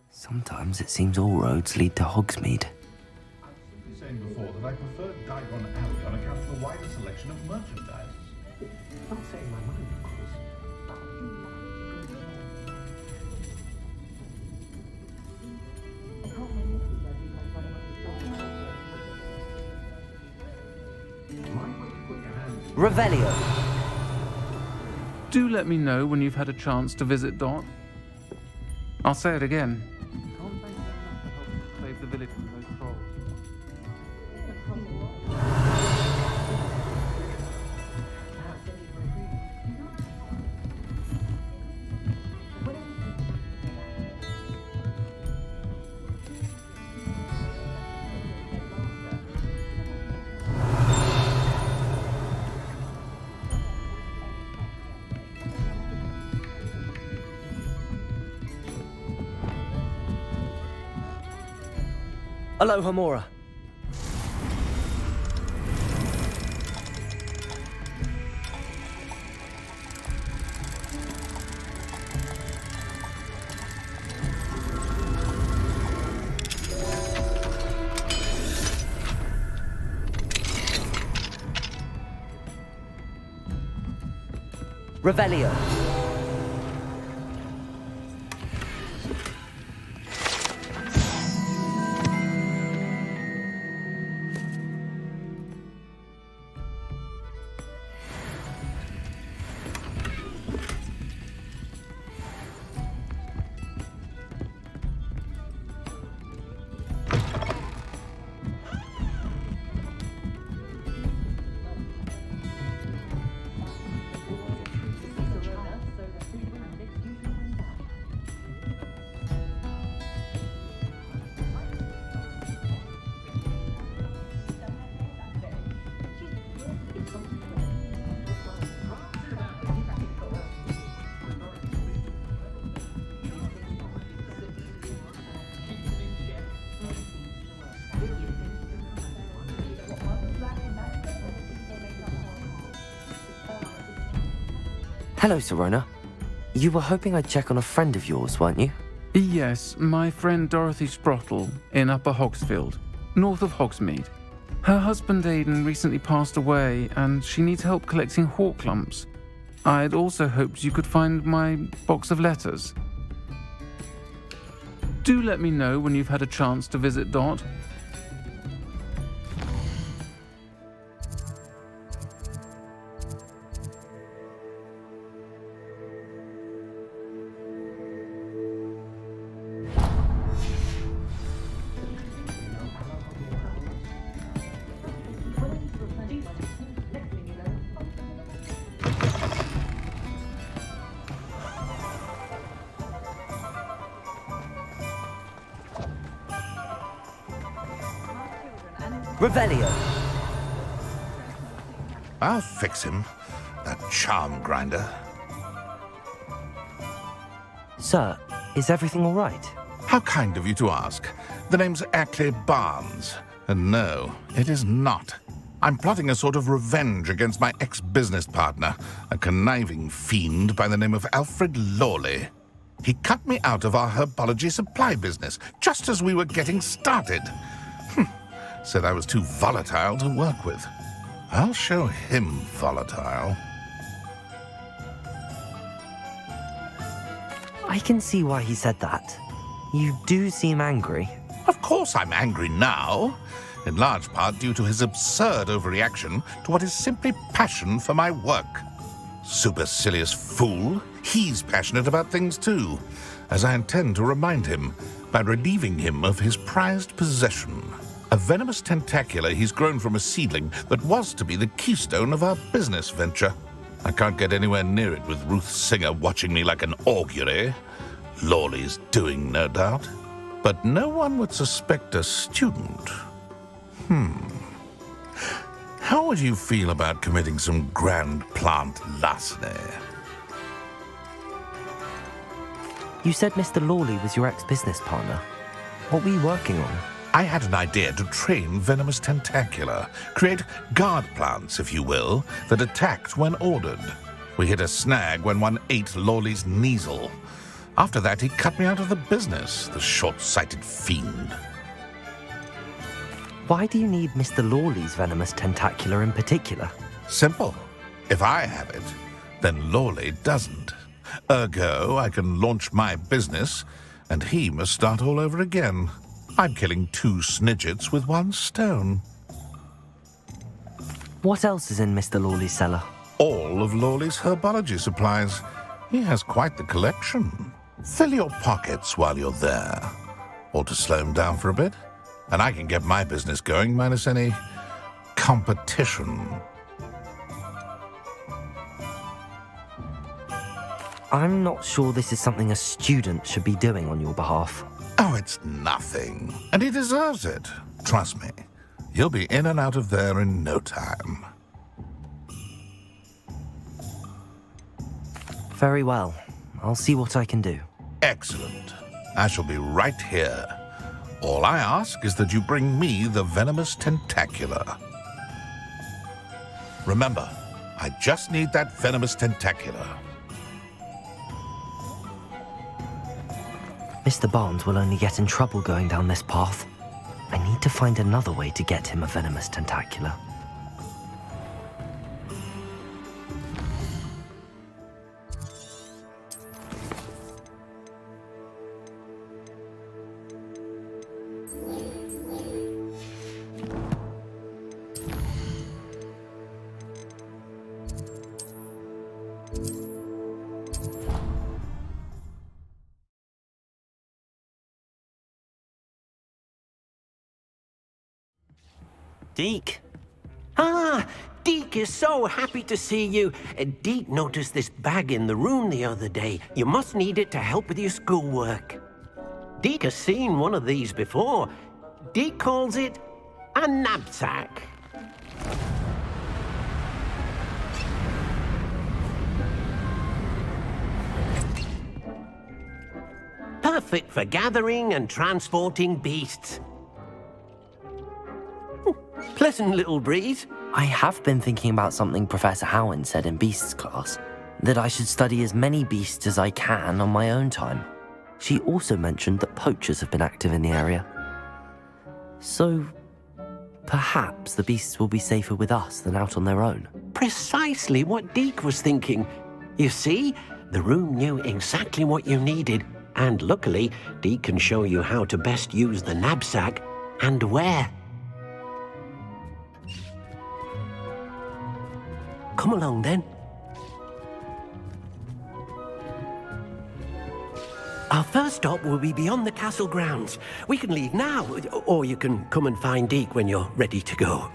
Sometimes it seems all roads lead to Hogsmeade. I was saying before that I preferred Diagon Alley on account of the wider selection of merchandise. Not saying my mind, of course. Revelio. Do let me know when you've had a chance to visit Dot. I'll say it again. Can't thank you enough for helping save the village from those trolls. Aloha Mora. Revelio. Hello, Serona. You were hoping I'd check on a friend of yours, weren't you? Yes, my friend Dorothy Sprottle in Upper Hogsfield, north of Hogsmeade. Her husband Aidan recently passed away and she needs help collecting hawk lumps. I'd also hoped you could find my box of letters. Do let me know when you've had a chance to visit Dot. Revelio. I'll fix him, that charm grinder. Sir, is everything all right? How kind of you to ask. The name's Ackley Barnes. And no, it is not. I'm plotting a sort of revenge against my ex-business partner, a conniving fiend by the name of Alfred Lawley. He cut me out of our herbology supply business just as we were getting started. Said I was too volatile to work with. I'll show him volatile. I can see why he said that. You do seem angry. Of course I'm angry now, in large part due to his absurd overreaction to what is simply passion for my work. Supercilious fool, he's passionate about things too, as I intend to remind him by relieving him of his prized possession. A venomous tentacula he's grown from a seedling that was to be the keystone of our business venture. I can't get anywhere near it with Ruth Singer watching me like an augury. Lawley's doing, no doubt. But no one would suspect a student. How would you feel about committing some grand plant larceny? You said Mr. Lawley was your ex-business partner. What were you working on? I had an idea to train venomous tentacula, create guard plants, if you will, that attacked when ordered. We hit a snag when one ate Lawley's Kneasel. After that, he cut me out of the business, the short-sighted fiend. Why do you need Mr. Lawley's venomous tentacula in particular? Simple. If I have it, then Lawley doesn't. Ergo, I can launch my business, and he must start all over again. I'm killing 2 snidgets with 1 stone. What else is in Mr. Lawley's cellar? All of Lawley's herbology supplies. He has quite the collection. Fill your pockets while you're there. Or to slow him down for a bit, and I can get my business going minus any competition. I'm not sure this is something a student should be doing on your behalf. Oh, it's nothing. And he deserves it. Trust me. You'll be in and out of there in no time. Very well. I'll see what I can do. Excellent. I shall be right here. All I ask is that you bring me the venomous tentacula. Remember, I just need that venomous tentacula. Mr. Barnes will only get in trouble going down this path. I need to find another way to get him a venomous tentacula. Deke. Ah, Deke is so happy to see you. Deke noticed this bag in the room the other day. You must need it to help with your schoolwork. Deke has seen one of these before. Deke calls it a knapsack. Perfect for gathering and transporting beasts. Pleasant little breeze. I have been thinking about something Professor Howen said in Beasts class, that I should study as many beasts as I can on my own time. She also mentioned that poachers have been active in the area. So, perhaps the beasts will be safer with us than out on their own. Precisely what Deke was thinking. You see, the room knew exactly what you needed, and luckily, Deke can show you how to best use the knapsack and where. Come along, then. Our first stop will be beyond the castle grounds. We can leave now, or you can come and find Deke when you're ready to go.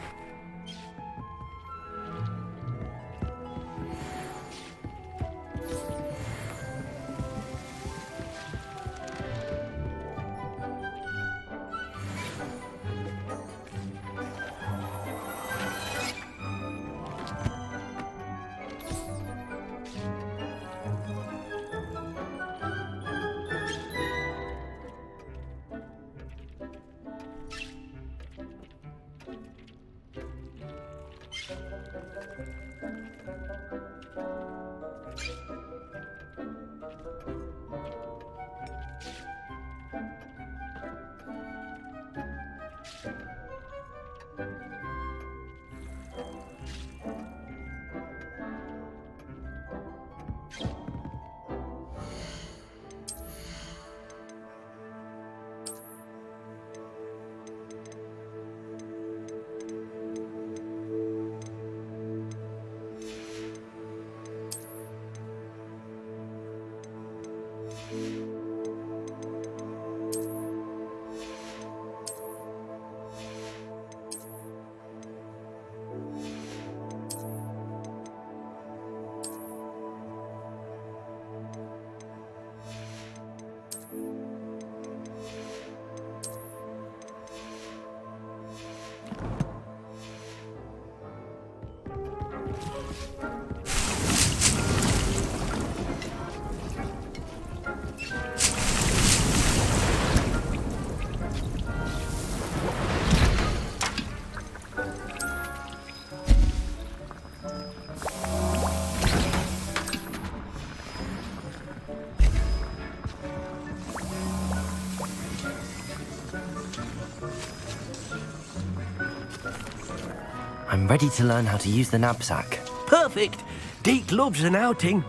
I'm ready to learn how to use the knapsack. Perfect. Deke loves an outing.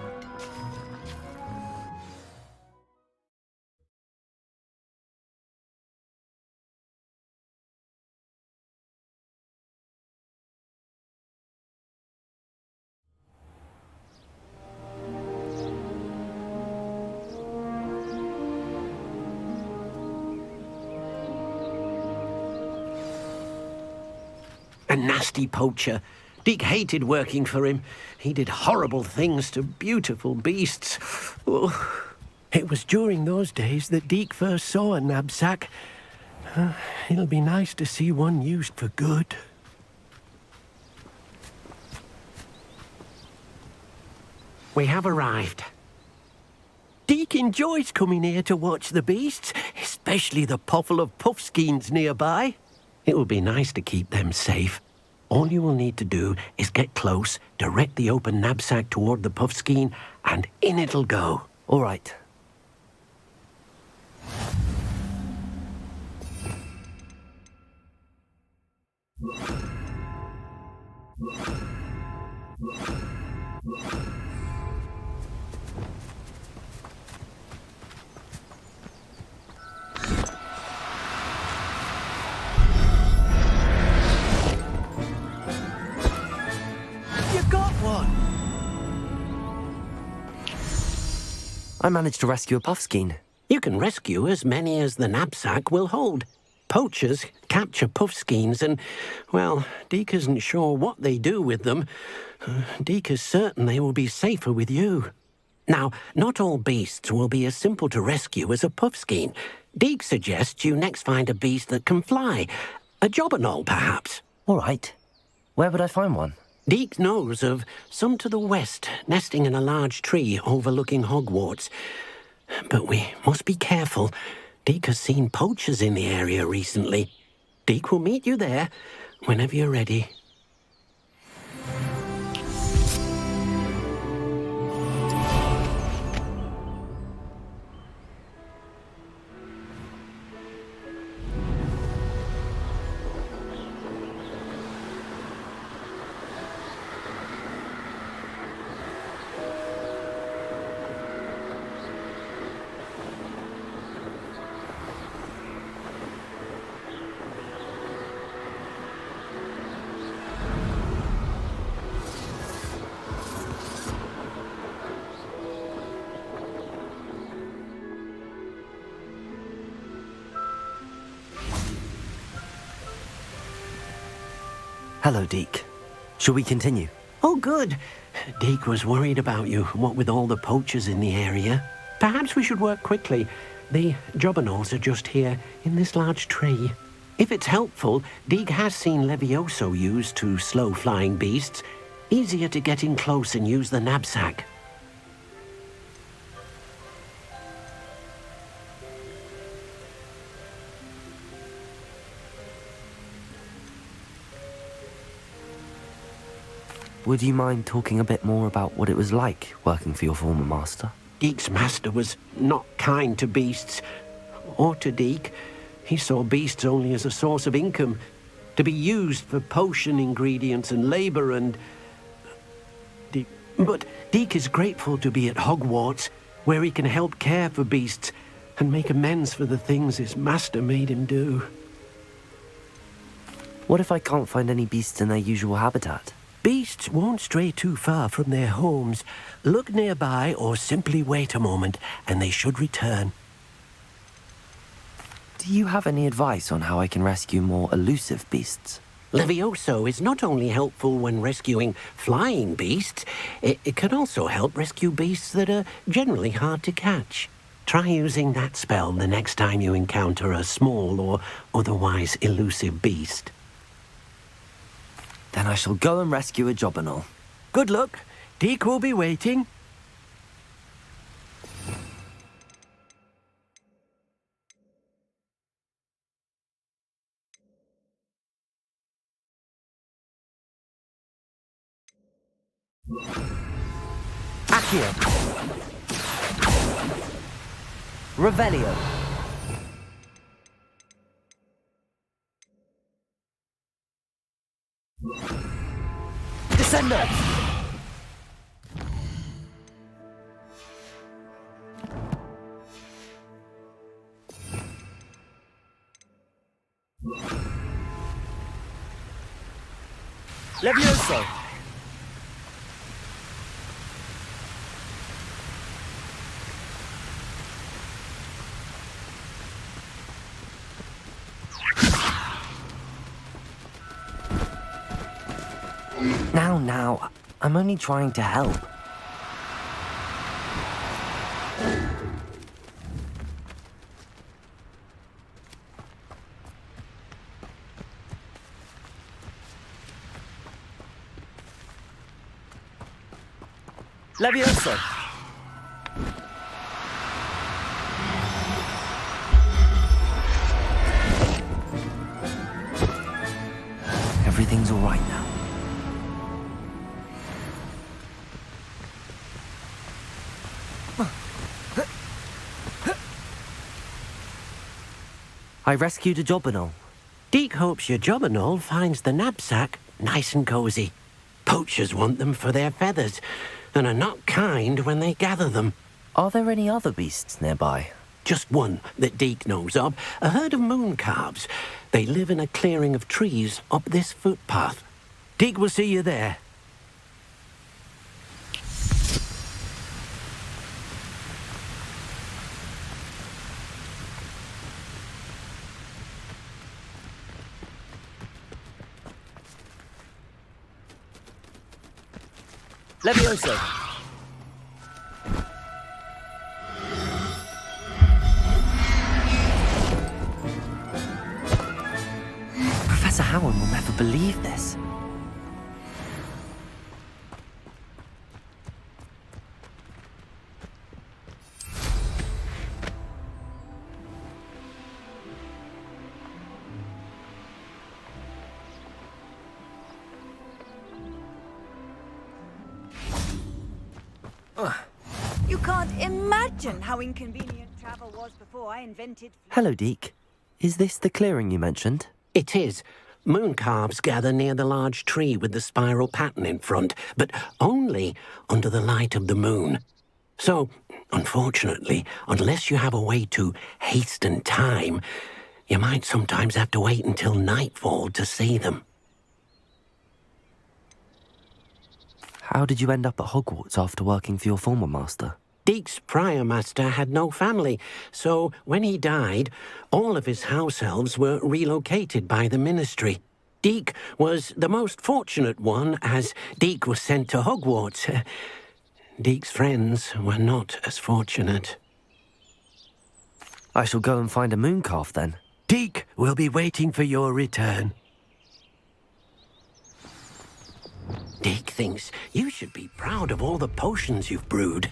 A nasty poacher. Deke hated working for him. He did horrible things to beautiful beasts. Oh, it was during those days that Deke first saw a knapsack. It'll be nice to see one used for good. We have arrived. Deke enjoys coming here to watch the beasts, especially the puffle of puffskeins nearby. It will be nice to keep them safe. All you will need to do is get close, direct the open knapsack toward the puffskein, and in it'll go. All right. You got one! I managed to rescue a puffskein. You can rescue as many as the knapsack will hold. Poachers capture puffskeins and, well, Deke isn't sure what they do with them. Deke is certain they will be safer with you. Now, not all beasts will be as simple to rescue as a puffskein. Deke suggests you next find a beast that can fly. A jobberknoll, perhaps. All right. Where would I find one? Deke knows of some to the west, nesting in a large tree overlooking Hogwarts. But we must be careful. Deke has seen poachers in the area recently. Deke will meet you there whenever you're ready. Hello, Deke. Shall we continue? Oh, good. Deke was worried about you, what with all the poachers in the area. Perhaps we should work quickly. The jobberknolls are just here, in this large tree. If it's helpful, Deke has seen Levioso used to slow flying beasts. Easier to get in close and use the knapsack. Would you mind talking a bit more about what it was like working for your former master? Deke's master was not kind to beasts, or to Deke. He saw beasts only as a source of income, to be used for potion ingredients and labor and... But Deke is grateful to be at Hogwarts, where he can help care for beasts and make amends for the things his master made him do. What if I can't find any beasts in their usual habitat? Beasts won't stray too far from their homes. Look nearby or simply wait a moment, and they should return. Do you have any advice on how I can rescue more elusive beasts? Levioso is not only helpful when rescuing flying beasts, it can also help rescue beasts that are generally hard to catch. Try using that spell the next time you encounter a small or otherwise elusive beast. Then I shall go and rescue a jobberknoll. Good luck. Deke will be waiting. Accio. Revelio. Defender! Levioso! Now, I'm only trying to help. Levioso! Everything's all right now. I rescued a Jobberknoll. Deek hopes your Jobberknoll finds the knapsack nice and cozy. Poachers want them for their feathers, and are not kind when they gather them. Are there any other beasts nearby? Just one that Deek knows of, a herd of moon calves. They live in a clearing of trees up this footpath. Deek will see you there. Levioso! Professor Howard will never believe this. You can't imagine how inconvenient travel was before I invented... Hello, Deek. Is this the clearing you mentioned? It is. Moon calves gather near the large tree with the spiral pattern in front, but only under the light of the moon. So, unfortunately, unless you have a way to hasten time, you might sometimes have to wait until nightfall to see them. How did you end up at Hogwarts after working for your former master? Deek's prior master had no family, so when he died, all of his house elves were relocated by the ministry. Deek was the most fortunate one, as Deek was sent to Hogwarts. Deek's friends were not as fortunate. I shall go and find a mooncalf then. Deek will be waiting for your return. Deek thinks you should be proud of all the potions you've brewed.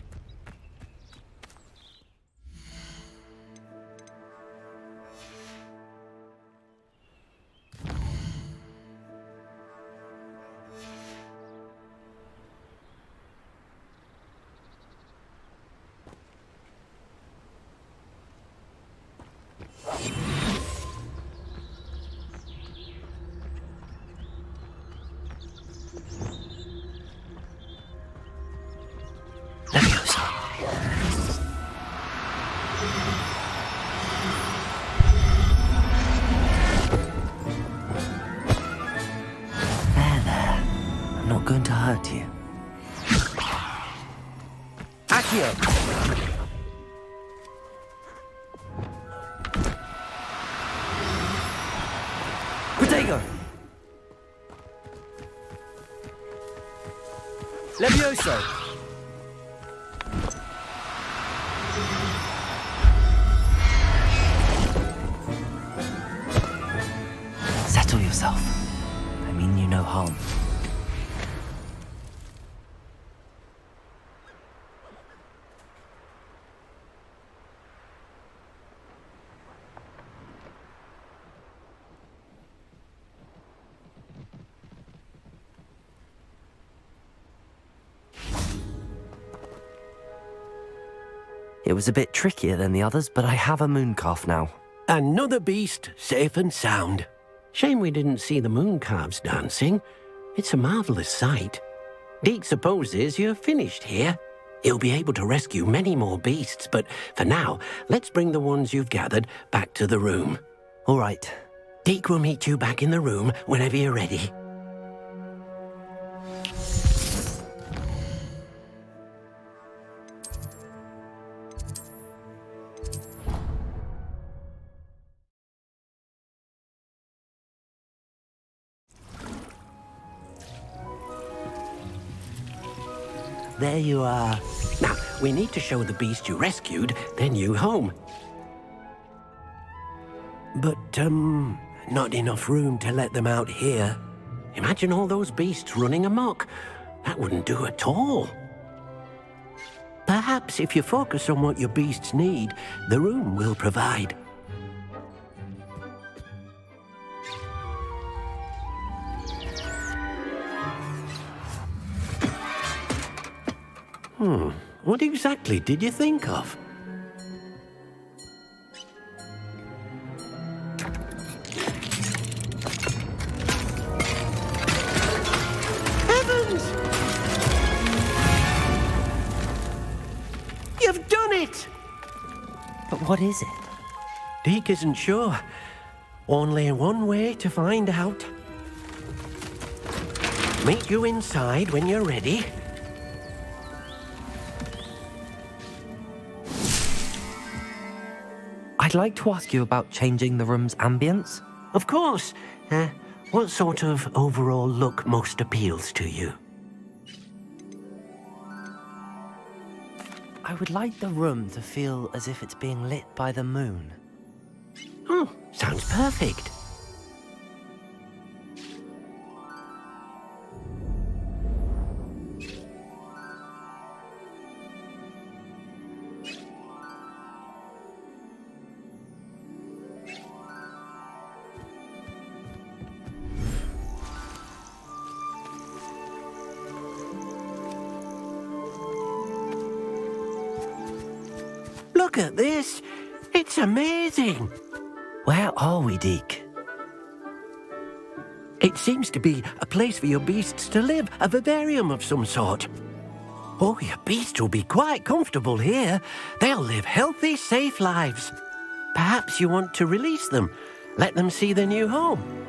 Not going to hurt you. Accio! Protego! Levioso! Settle yourself. I mean you no harm. It was a bit trickier than the others, but I have a mooncalf now. Another beast, safe and sound. Shame we didn't see the moon calves dancing. It's a marvelous sight. Deke supposes you're finished here. He'll be able to rescue many more beasts, but for now, let's bring the ones you've gathered back to the room. All right. Deke will meet you back in the room whenever you're ready. There you are. Now, we need to show the beast you rescued their new home. But, not enough room to let them out here. Imagine all those beasts running amok. That wouldn't do at all. Perhaps if you focus on what your beasts need, the room will provide. What exactly did you think of? Heavens! You've done it! But what is it? Deke isn't sure. Only one way to find out. Meet you inside when you're ready. I'd like to ask you about changing the room's ambience. Of course. What sort of overall look most appeals to you? I would like the room to feel as if it's being lit by the moon. Oh, sounds perfect. Look at this. It's amazing. Where are we, Deke? It seems to be a place for your beasts to live, a vivarium of some sort. Oh, your beasts will be quite comfortable here. They'll live healthy, safe lives. Perhaps you want to release them, let them see their new home.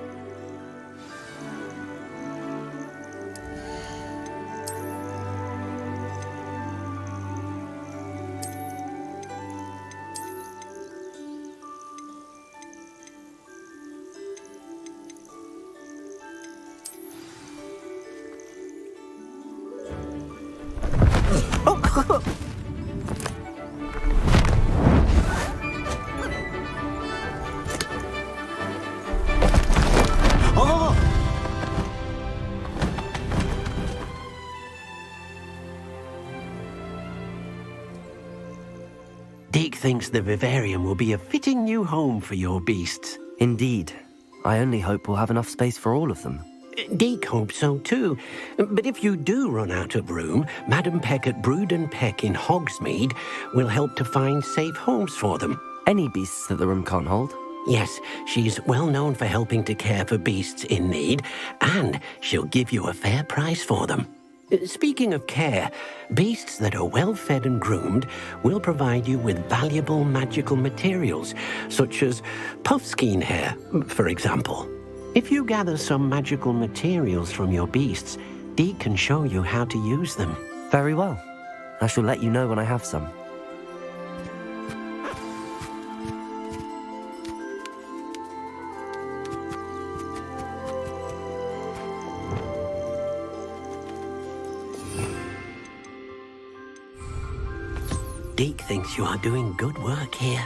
Deke thinks the vivarium will be a fitting new home for your beasts. Indeed. I only hope we'll have enough space for all of them. Deke hopes so too. But if you do run out of room, Madam Peck at Brood and Peck in Hogsmeade will help to find safe homes for them. Any beasts that the room can't hold? Yes, she's well known for helping to care for beasts in need, and she'll give you a fair price for them. Speaking of care, beasts that are well fed and groomed will provide you with valuable magical materials, such as puffskein hair, for example. If you gather some magical materials from your beasts, Deke can show you how to use them. Very well. I shall let you know when I have some. Deke thinks you are doing good work here.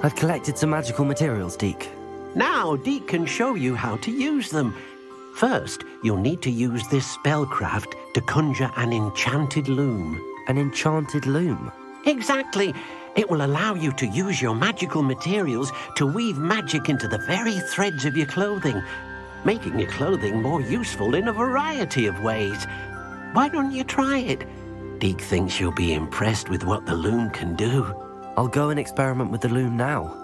I've collected some magical materials, Deke. Now, Deke can show you how to use them. First, you'll need to use this spellcraft to conjure an enchanted loom. An enchanted loom? Exactly. It will allow you to use your magical materials to weave magic into the very threads of your clothing, making your clothing more useful in a variety of ways. Why don't you try it? Deke thinks you'll be impressed with what the loom can do. I'll go and experiment with the loom now.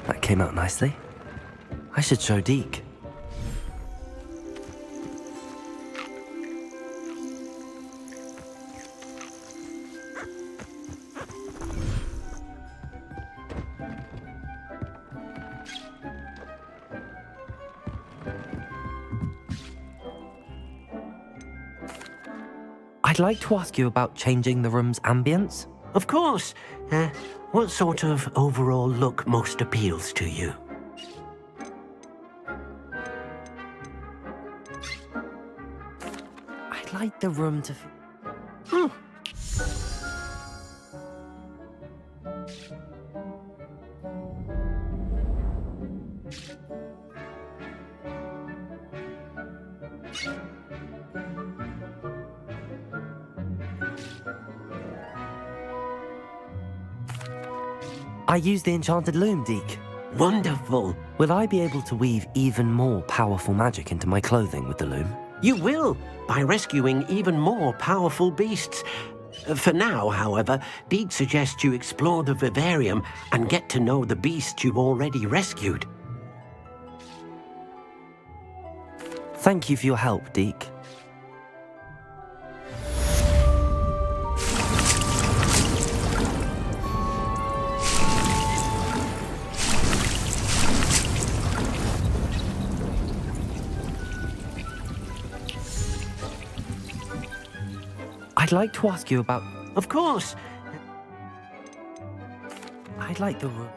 That came out nicely. I should show Deke. I'd like to ask you about changing the room's ambience. Of course. What sort of overall look most appeals to you? I'd like the room to... I use the enchanted loom, Deke. Wonderful. Will I be able to weave even more powerful magic into my clothing with the loom? You will, by rescuing even more powerful beasts. For now, however, Deke suggests you explore the vivarium and get to know the beasts you've already rescued. Thank you for your help, Deke. I'd like to ask you about... Of course. I'd like the room...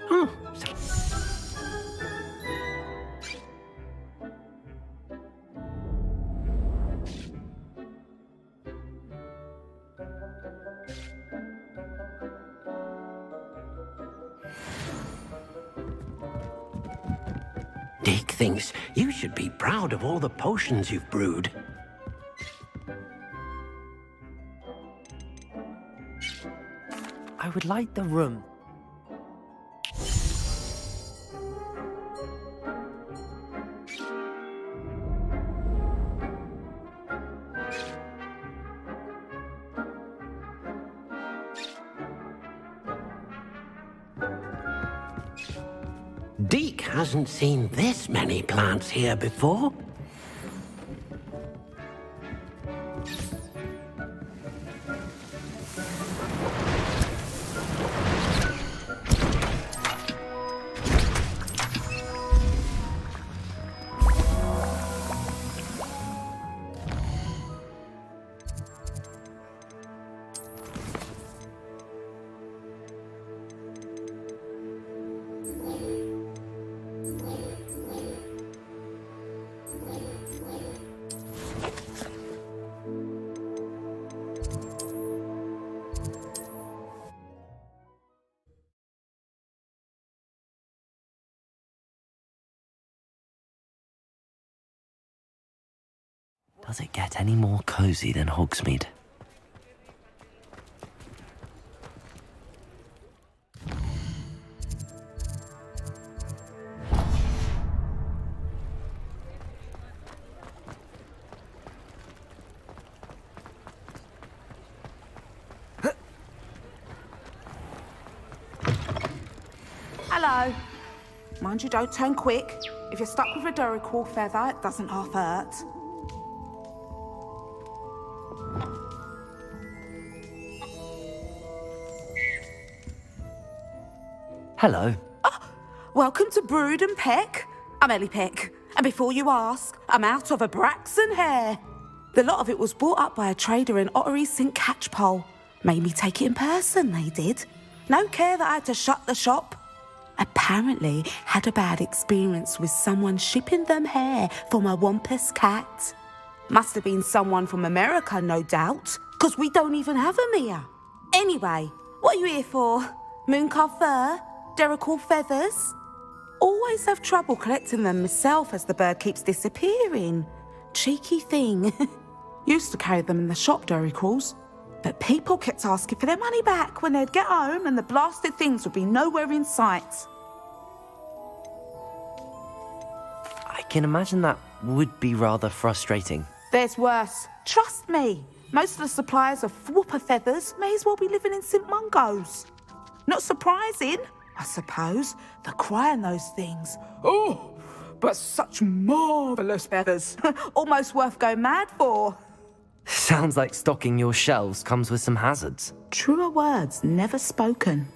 Oh, Dick thinks you should be proud of all the potions you've brewed. I would like the room. Deke hasn't seen this many plants here before. Does it get any more cozy than Hogsmeade? Hello. Mind you don't turn quick. If you're stuck with a Duracell feather, it doesn't half hurt. Hello. Welcome to Brood and Peck. I'm Ellie Peck. And before you ask, I'm out of a Braxton hair. The lot of it was bought up by a trader in Ottery St. Catchpole. Made me take it in person, they did. No care that I had to shut the shop. Apparently had a bad experience with someone shipping them hair for my Wampus cat. Must have been someone from America, no doubt, because we don't even have them here. Anyway, what are you here for? Mooncarved fur? Duracell feathers? Always have trouble collecting them myself as the bird keeps disappearing. Cheeky thing. Used to carry them in the shop, Duracells. But people kept asking for their money back when they'd get home and the blasted things would be nowhere in sight. I can imagine that would be rather frustrating. There's worse. Trust me. Most of the suppliers of whooper feathers may as well be living in St. Mungo's. Not surprising, I suppose, the cry on those things. Oh, but such marvellous feathers. Almost worth going mad for. Sounds like stocking your shelves comes with some hazards. Truer words never spoken.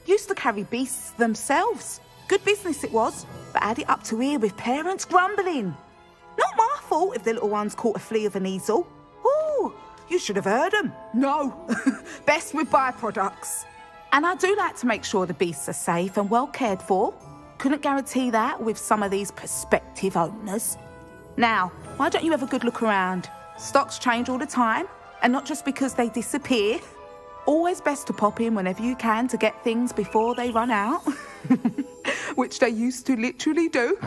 Used to carry beasts themselves. Good business it was, but had it up to here with parents grumbling. Not my fault if the little ones caught a flea of an easel. Ooh, you should have heard them. No, best with byproducts. And I do like to make sure the beasts are safe and well cared for. Couldn't guarantee that with some of these prospective owners. Now, why don't you have a good look around? Stocks change all the time, and not just because they disappear. Always best to pop in whenever you can to get things before they run out. Which they used to literally do.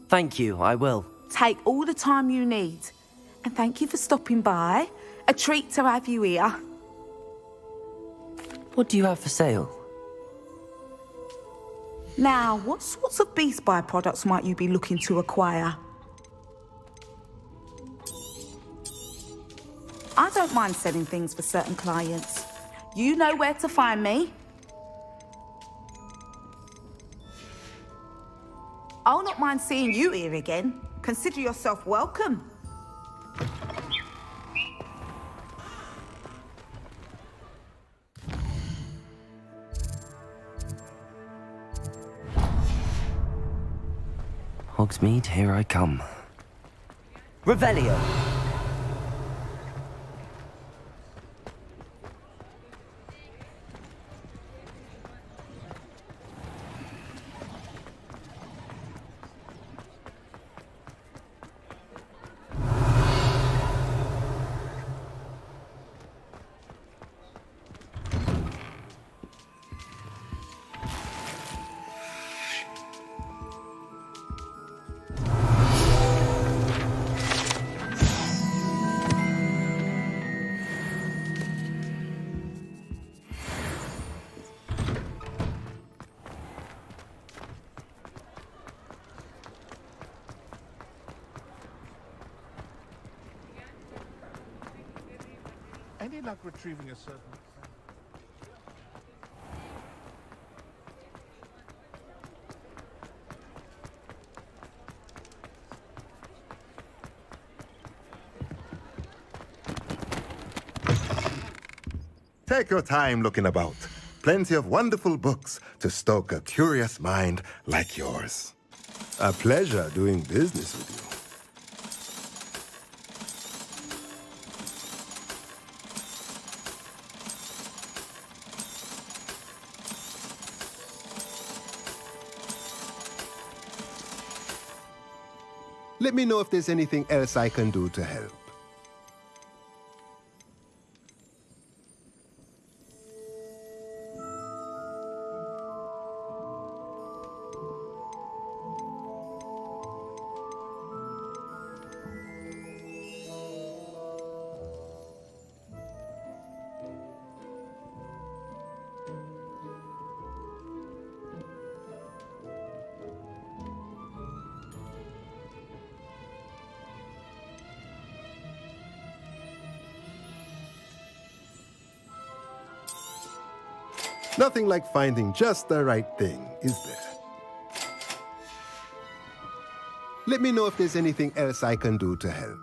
Thank you, I will. Take all the time you need. And thank you for stopping by. A treat to have you here. What do you have for sale? Now, what sorts of beast byproducts might you be looking to acquire? I don't mind selling things for certain clients. You know where to find me. I'll not mind seeing you here again. Consider yourself welcome. Hogsmeade, here I come. Revelio! Any luck retrieving a certain... Take your time looking about. Plenty of wonderful books to stoke a curious mind like yours. A pleasure doing business with you. Let me know if there's anything else I can do to help. Nothing like finding just the right thing, is there? Let me know if there's anything else I can do to help.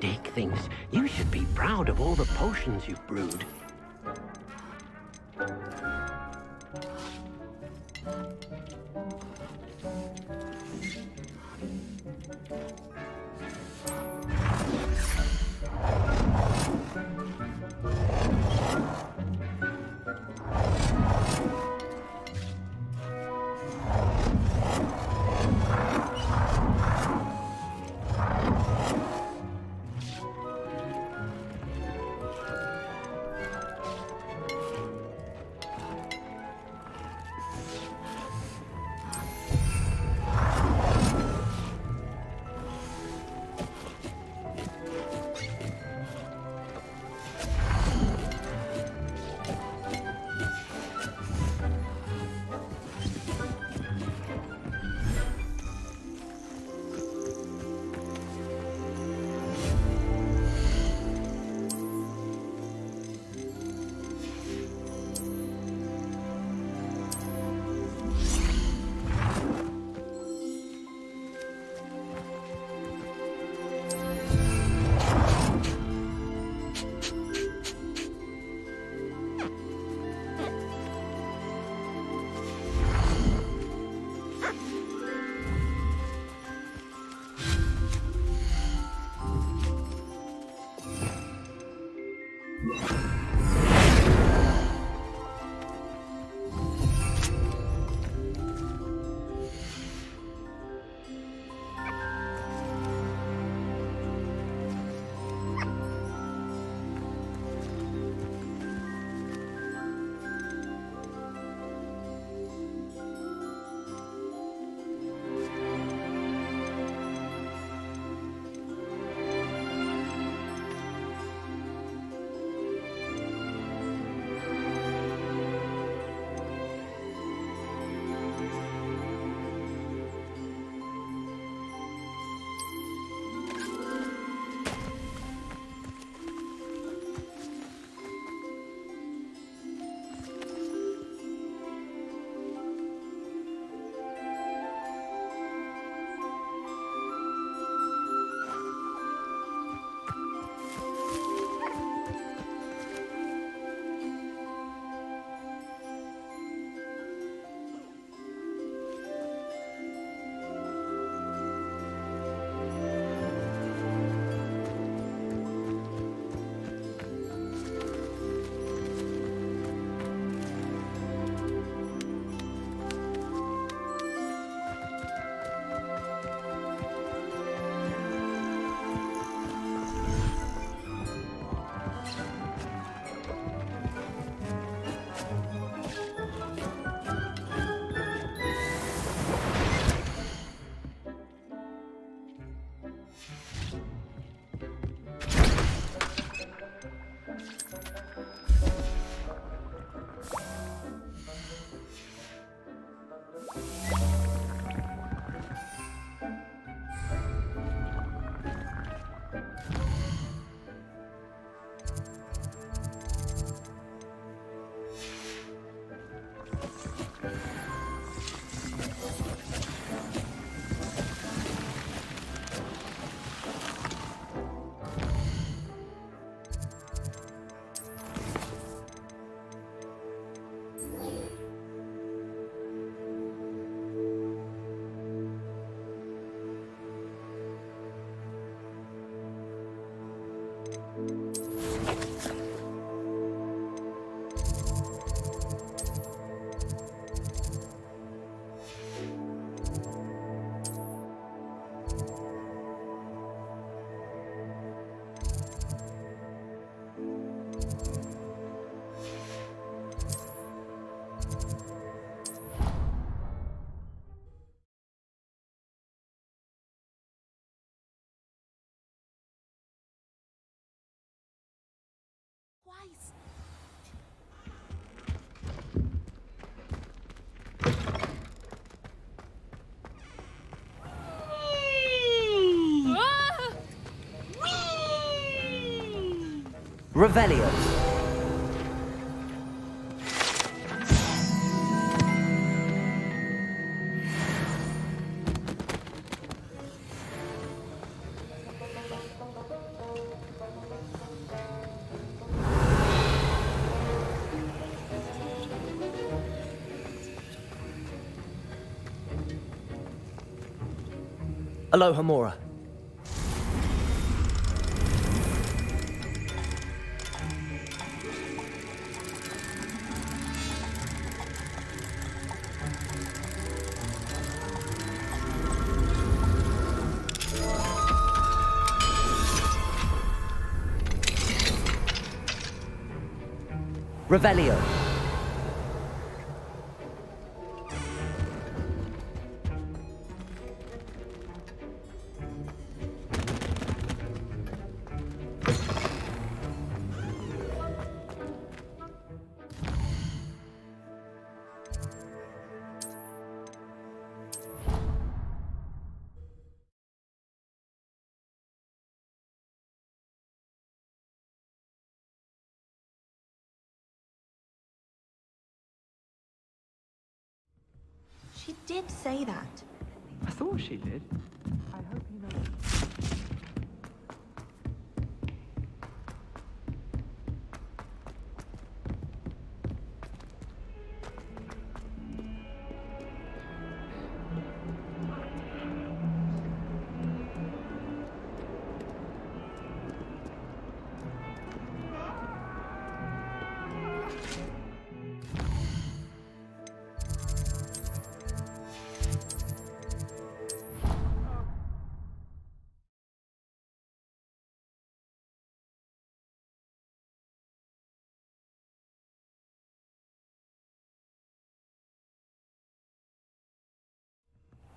Dick thinks you should be proud of all the potions you've brewed. Revelio. Aloha Mora. Revelio. She did say that. I thought she did. I hope you know.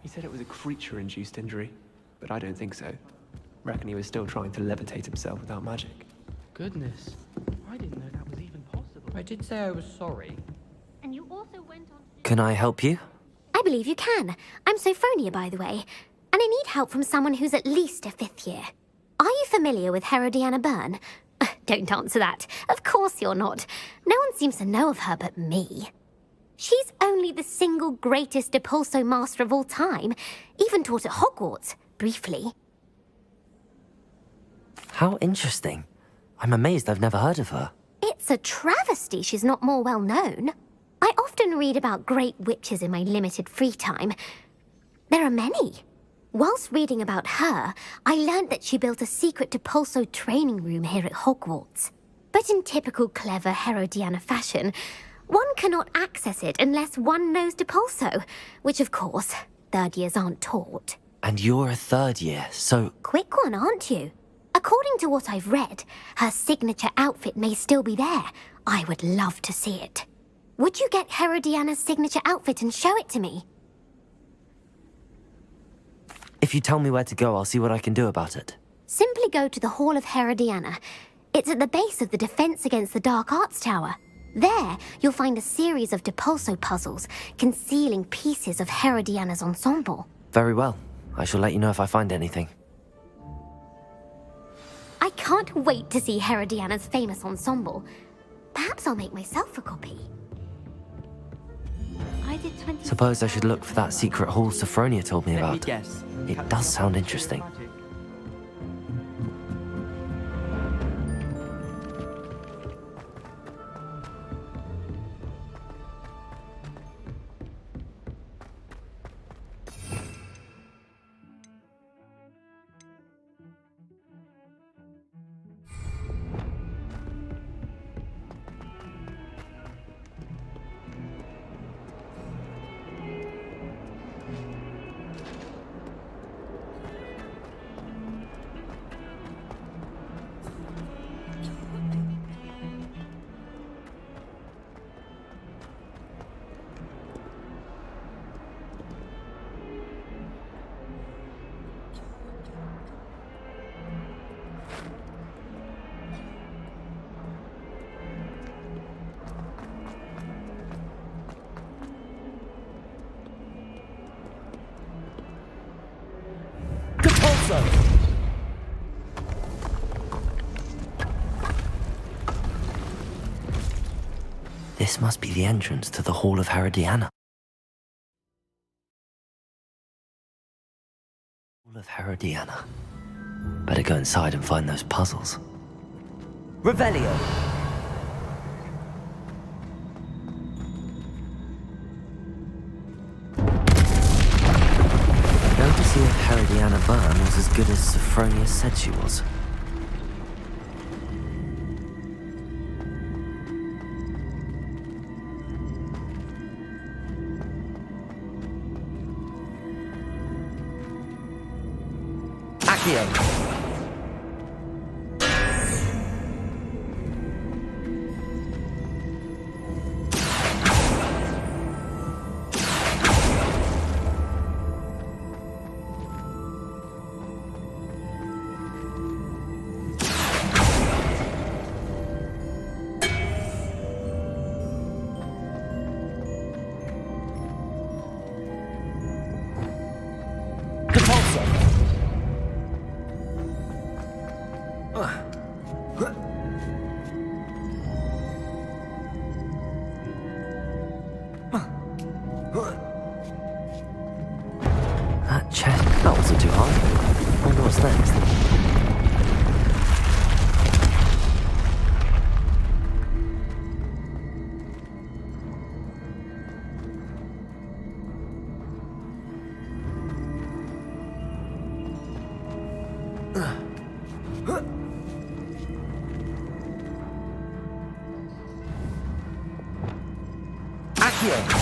He said it was a creature-induced injury, but I don't think so. Reckon he was still trying to levitate himself without magic. Goodness, I didn't know that was even possible. I did say I was sorry. And you also went on to... Can I help you? I believe you can. I'm Sophronia, by the way. And I need help from someone who's at least a 5th year. Are you familiar with Herodiana Byrne? Don't answer that. Of course you're not. No one seems to know of her but me. She's only the single greatest Depulso master of all time. Even taught at Hogwarts, briefly. How interesting. I'm amazed I've never heard of her. It's a travesty she's not more well known. I often read about great witches in my limited free time. There are many. Whilst reading about her, I learned that she built a secret Depulso training room here at Hogwarts. But in typical clever Herodiana fashion, one cannot access it unless one knows Depulso, which of course, 3rd years aren't taught. And you're a 3rd year, so... Quick one, aren't you? According to what I've read, her signature outfit may still be there. I would love to see it. Would you get Herodiana's signature outfit and show it to me? If you tell me where to go, I'll see what I can do about it. Simply go to the Hall of Herodiana. It's at the base of the Defense Against the Dark Arts Tower. There, you'll find a series of Depulso puzzles concealing pieces of Herodiana's ensemble. Very well. I shall let you know if I find anything. I can't wait to see Herodiana's famous ensemble. Perhaps I'll make myself a copy. I did 20. Suppose I should look for that secret hall Sophronia told me Let me about. guess. It does sound interesting. This must be the entrance to the Hall of Herodiana. Hall of Herodiana. Better go inside and find those puzzles. Revelio! Going to see if Herodiana Byrne was as good as Sophronia said she was. Accio! That chest, that wasn't too hard. Wonder what's next. Accio!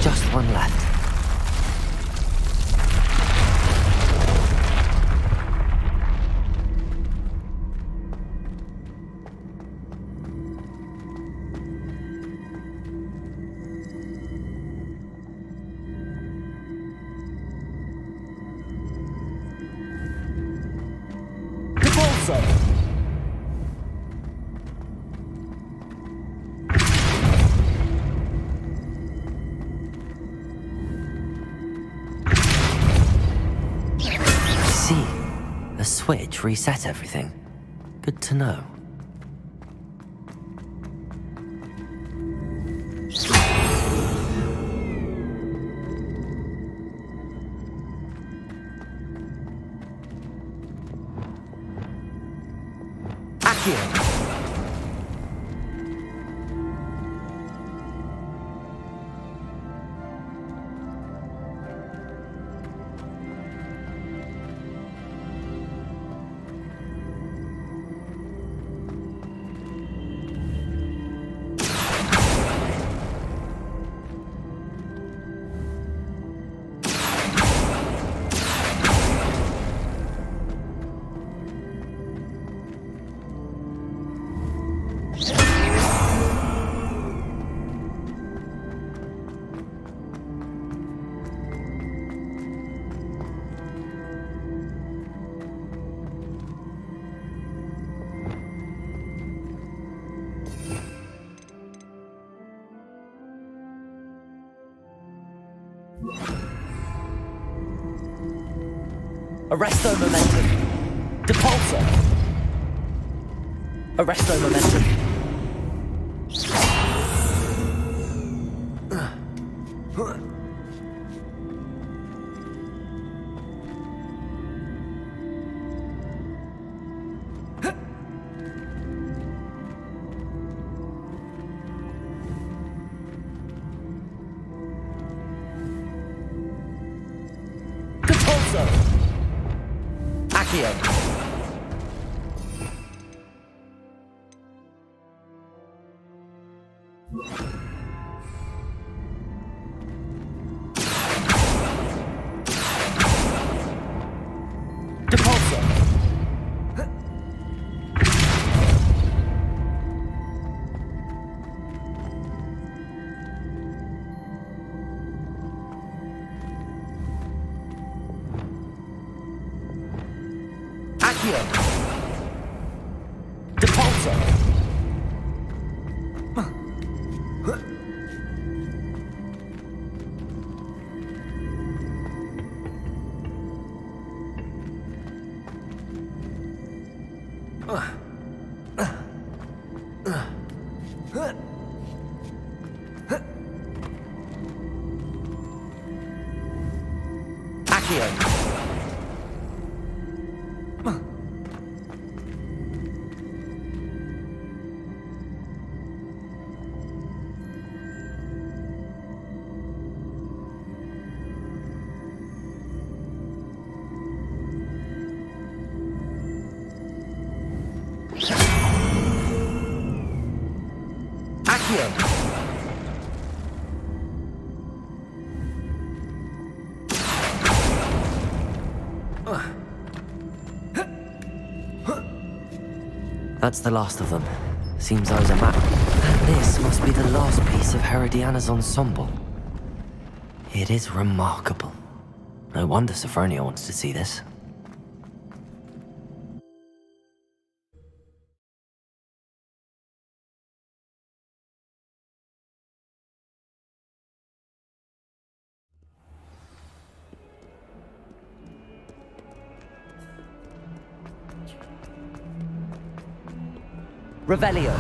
Just one left. The switch reset everything. Good to know. Accio! Arresto momentum. Depulso. Arresto momentum. Depulso. Accio. Depulso. Accio. Depulso. Accio. Accio. That's the last of them. Seems I was a map. This must be the last piece of Herodiana's ensemble. It is remarkable. No wonder Sophronia wants to see this. Revelio.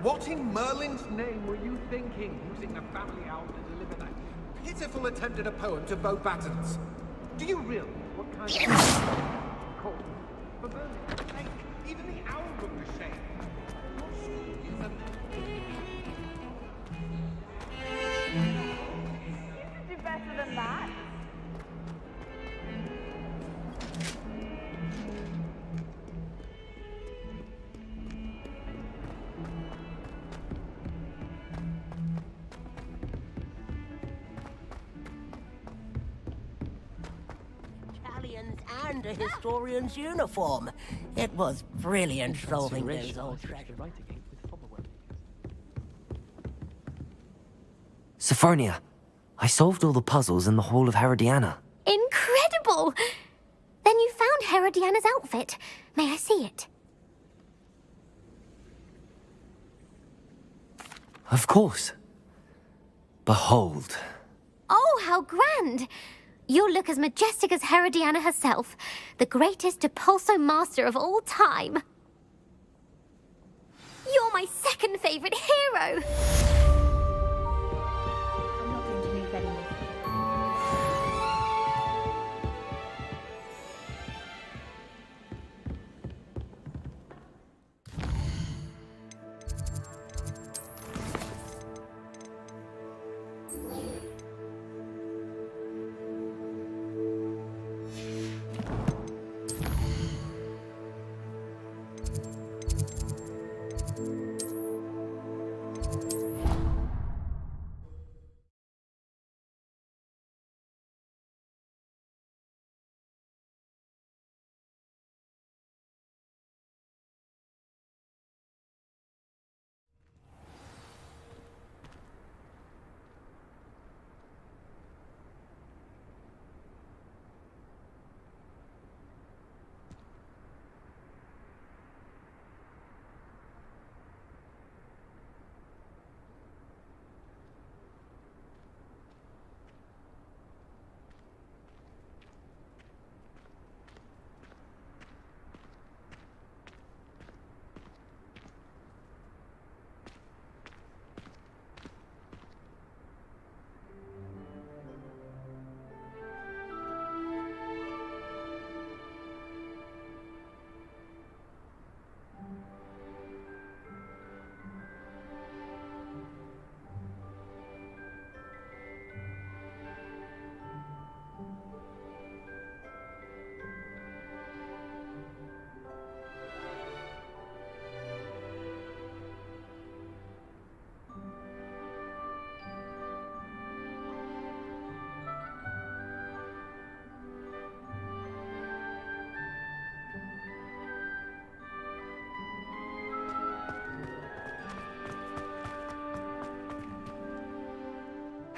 What in Merlin's name were you thinking, using the family owl to deliver that pitiful attempt at a poem to Beau Battens? Do you realize what kind of... Cold. For Merlin's sake, even the owl looked ashamed. Your school is a... You could do better than that. And a historian's uniform. It was brilliant solving those old treasures. Sophronia, I solved all the puzzles in the Hall of Herodiana. Incredible! Then you found Herodiana's outfit. May I see it? Of course. Behold. Oh, how grand! You'll look as majestic as Herodiana herself, the greatest Depulso master of all time. You're my second favorite hero! I'm not going to move any more.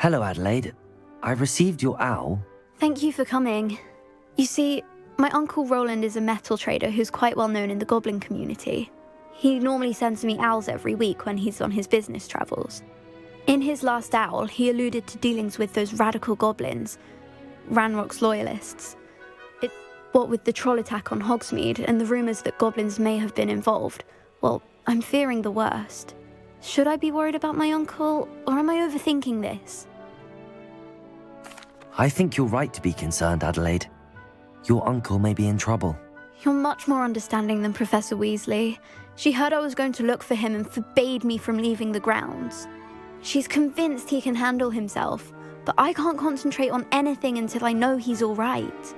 Hello, Adelaide. I received your owl. Thank you for coming. You see, my Uncle Roland is a metal trader who's quite well known in the goblin community. He normally sends me owls every week when he's on his business travels. In his last owl, he alluded to dealings with those radical goblins, Ranrock's loyalists. What with the troll attack on Hogsmeade and the rumours that goblins may have been involved, well, I'm fearing the worst. Should I be worried about my uncle, or am I overthinking this? I think you're right to be concerned, Adelaide. Your uncle may be in trouble. You're much more understanding than Professor Weasley. She heard I was going to look for him and forbade me from leaving the grounds. She's convinced he can handle himself, but I can't concentrate on anything until I know he's all right.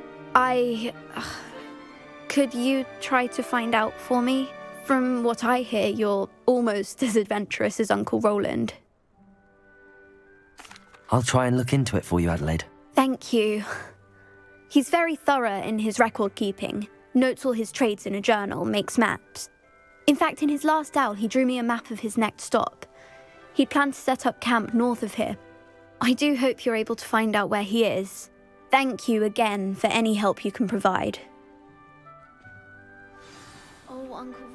Could you try to find out for me? From what I hear, you're almost as adventurous as Uncle Roland. I'll try and look into it for you, Adelaide. Thank you. He's very thorough in his record keeping, notes all his trades in a journal, makes maps. In fact, in his last owl, he drew me a map of his next stop. He'd planned to set up camp north of here. I do hope you're able to find out where he is. Thank you again for any help you can provide. Oh, Uncle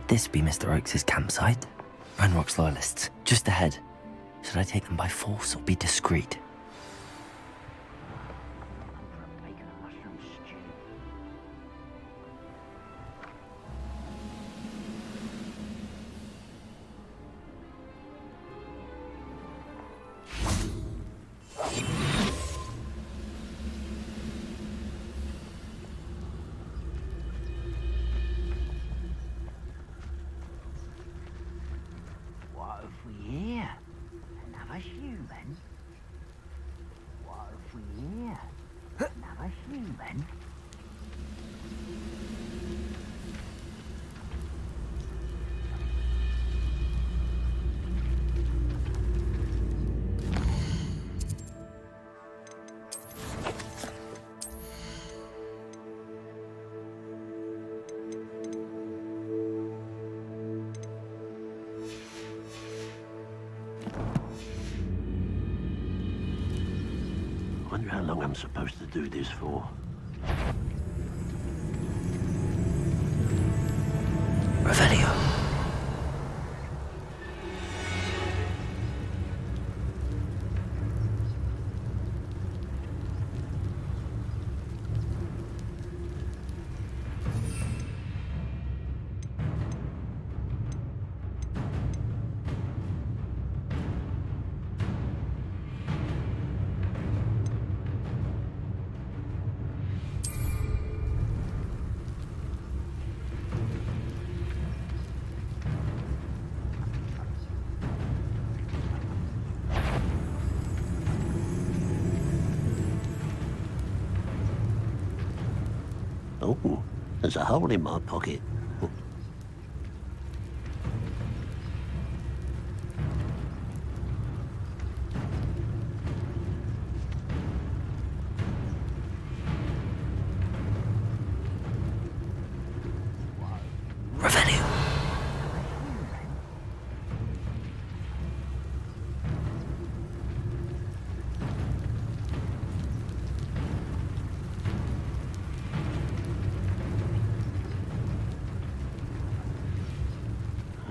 Could this be Mr. Oakes' campsite? Ranrock's loyalists, just ahead. Should I take them by force or be discreet? What have we here? Another human? What have we here? Another human? Wonder how long I'm supposed to do this for. Revelio. Oh, there's a hole in my pocket. Revelio.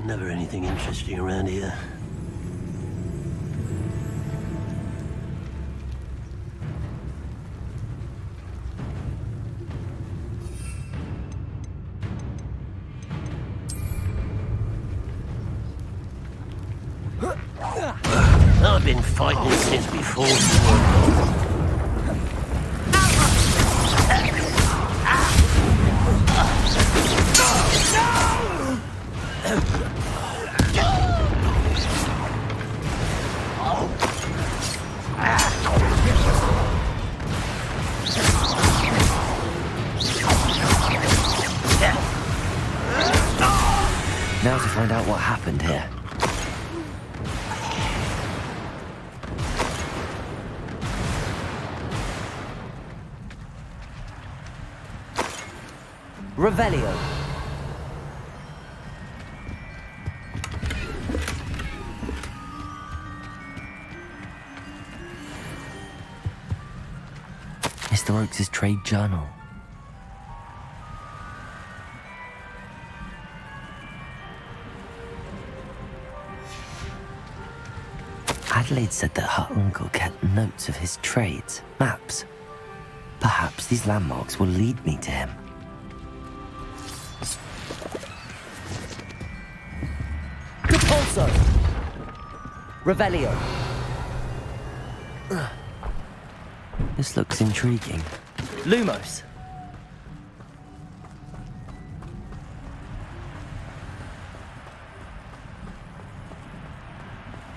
Never anything interesting around here. I've been fighting since before the war. Now to find out what happened here. Revelio. Mr. Oakes' trade journal. Adelaide said that her uncle kept notes of his trades, maps. Perhaps these landmarks will lead me to him. Capulso! Revelio. This looks intriguing. Lumos.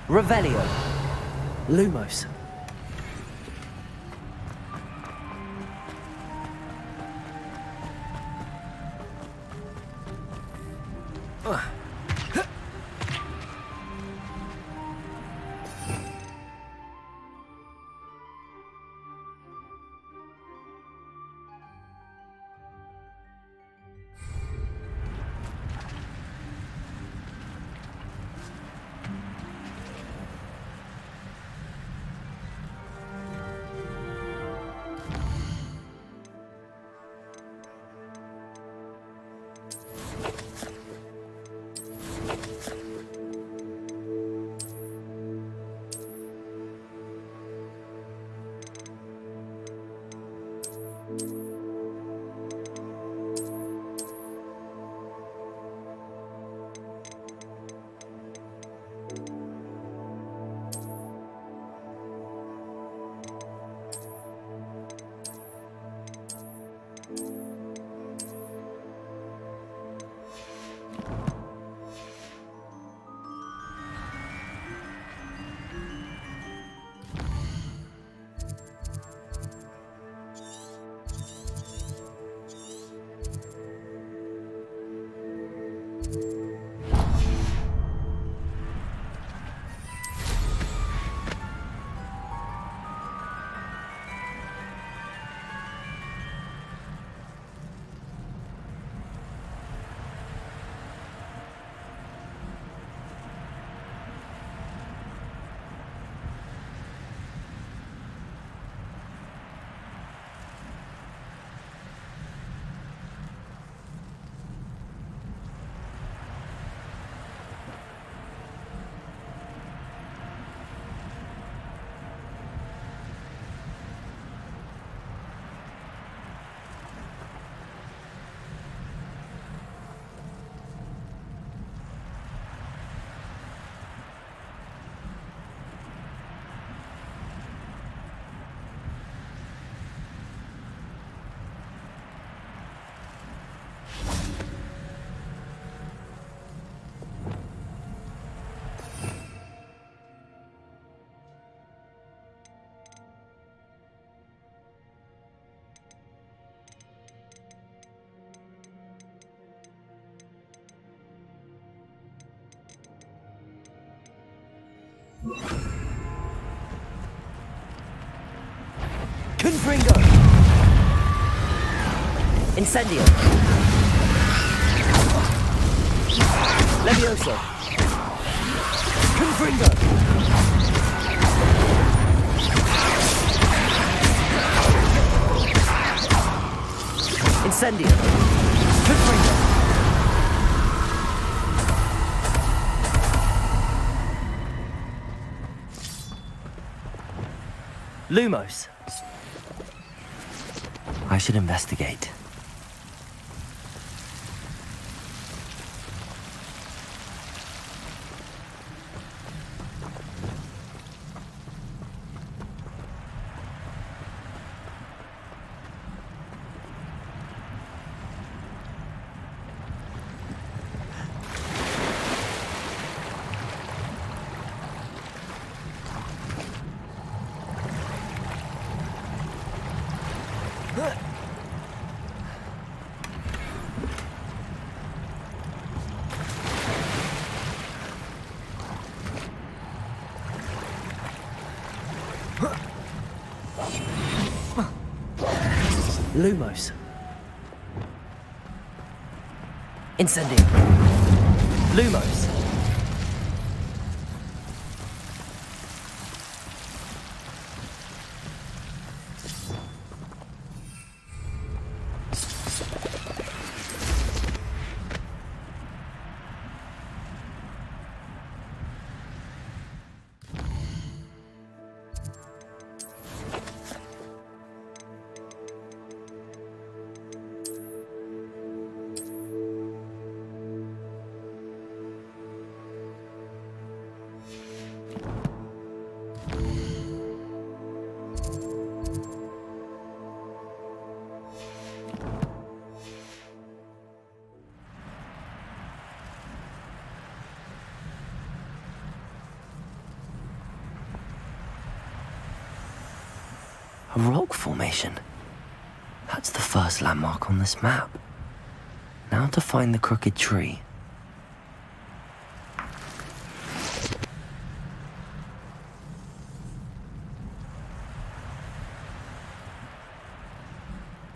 Revelio. Lumos. Confringo! Incendio! Levioso! Confringo! Incendio! Confringo! Lumos. I should investigate. Lumos. Incendio. Lumos. A rock formation. That's the first landmark on this map. Now to find the crooked tree.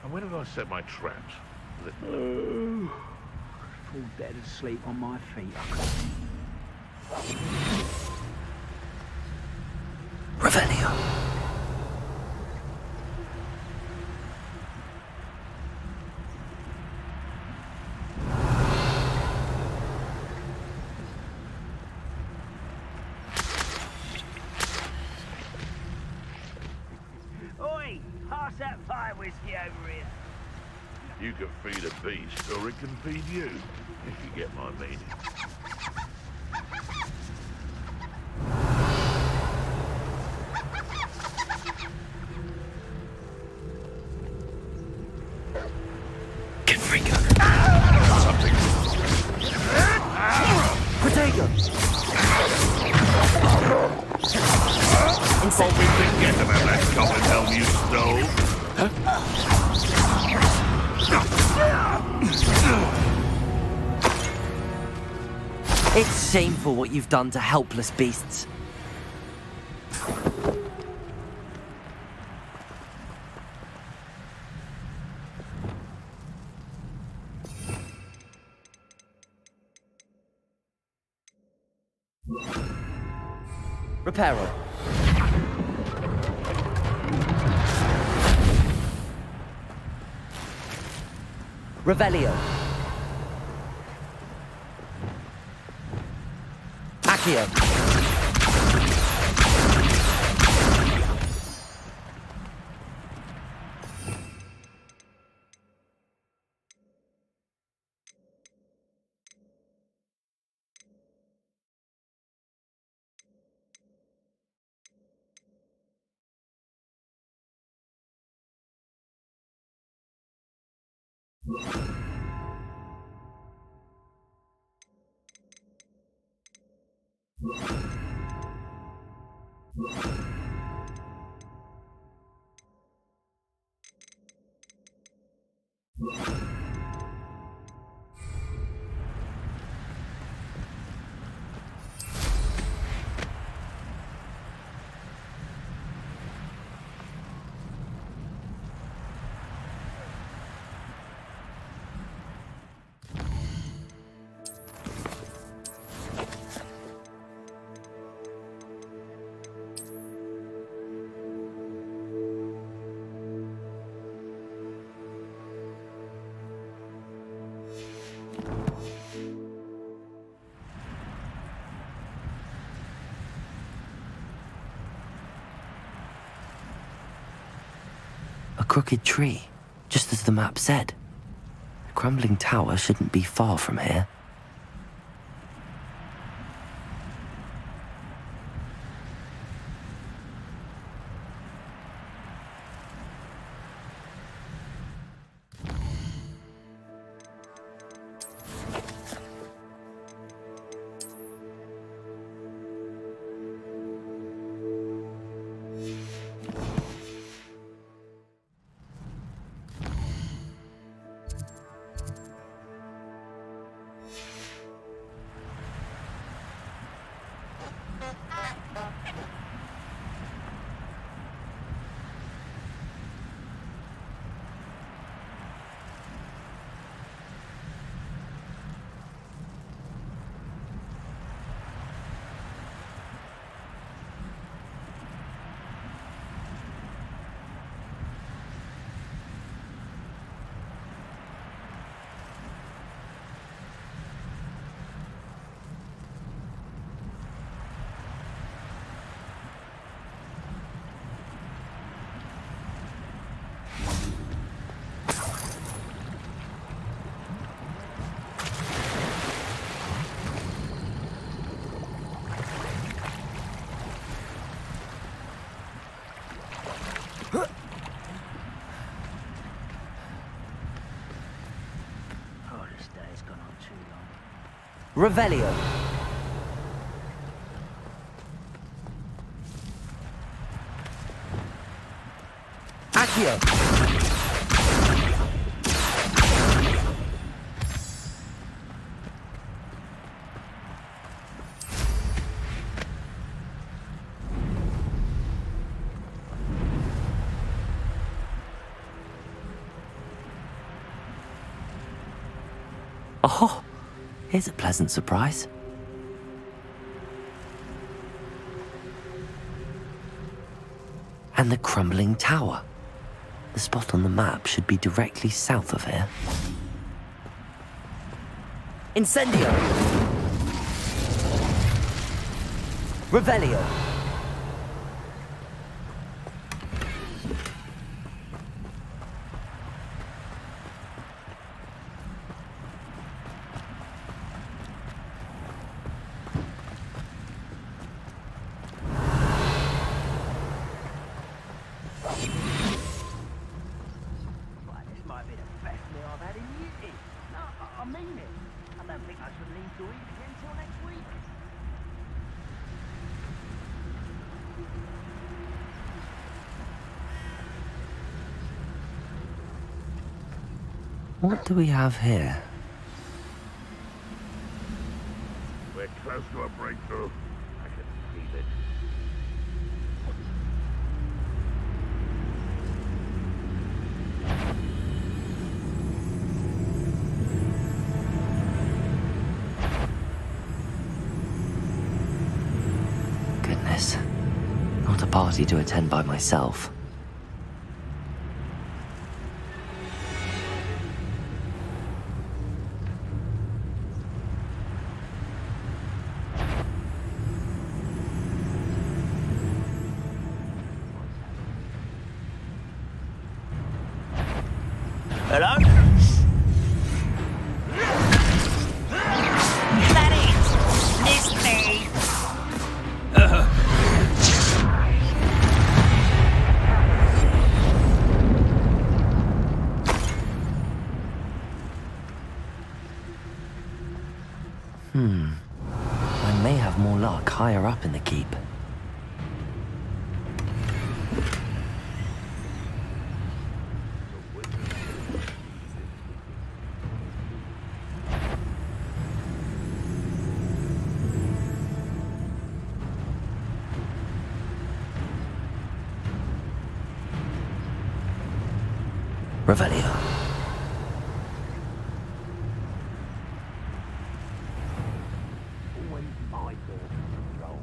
And where did I set my traps? Fall dead asleep on my feet. Revelio. Oi! Pass that fire whiskey over here. You can feed a beast, or it can feed you, if you get my meaning. Confringo. Something. Protego. Probably forget about that common helm you stole. It's shameful what you've done to helpless beasts. Reparo. Revelio. Accio. A crooked tree, just as the map said. The crumbling tower shouldn't be far from here. Revelio. Accio. Oh, here's a pleasant surprise. And the crumbling tower. The spot on the map should be directly south of here. Incendio! Revelio! What do we have here? We're close to a breakthrough. I can feel it. Goodness. Not a party to attend by myself. Hello? That it! Missed me! I may have more luck higher up in the keep. Revelio. Always my fault, control.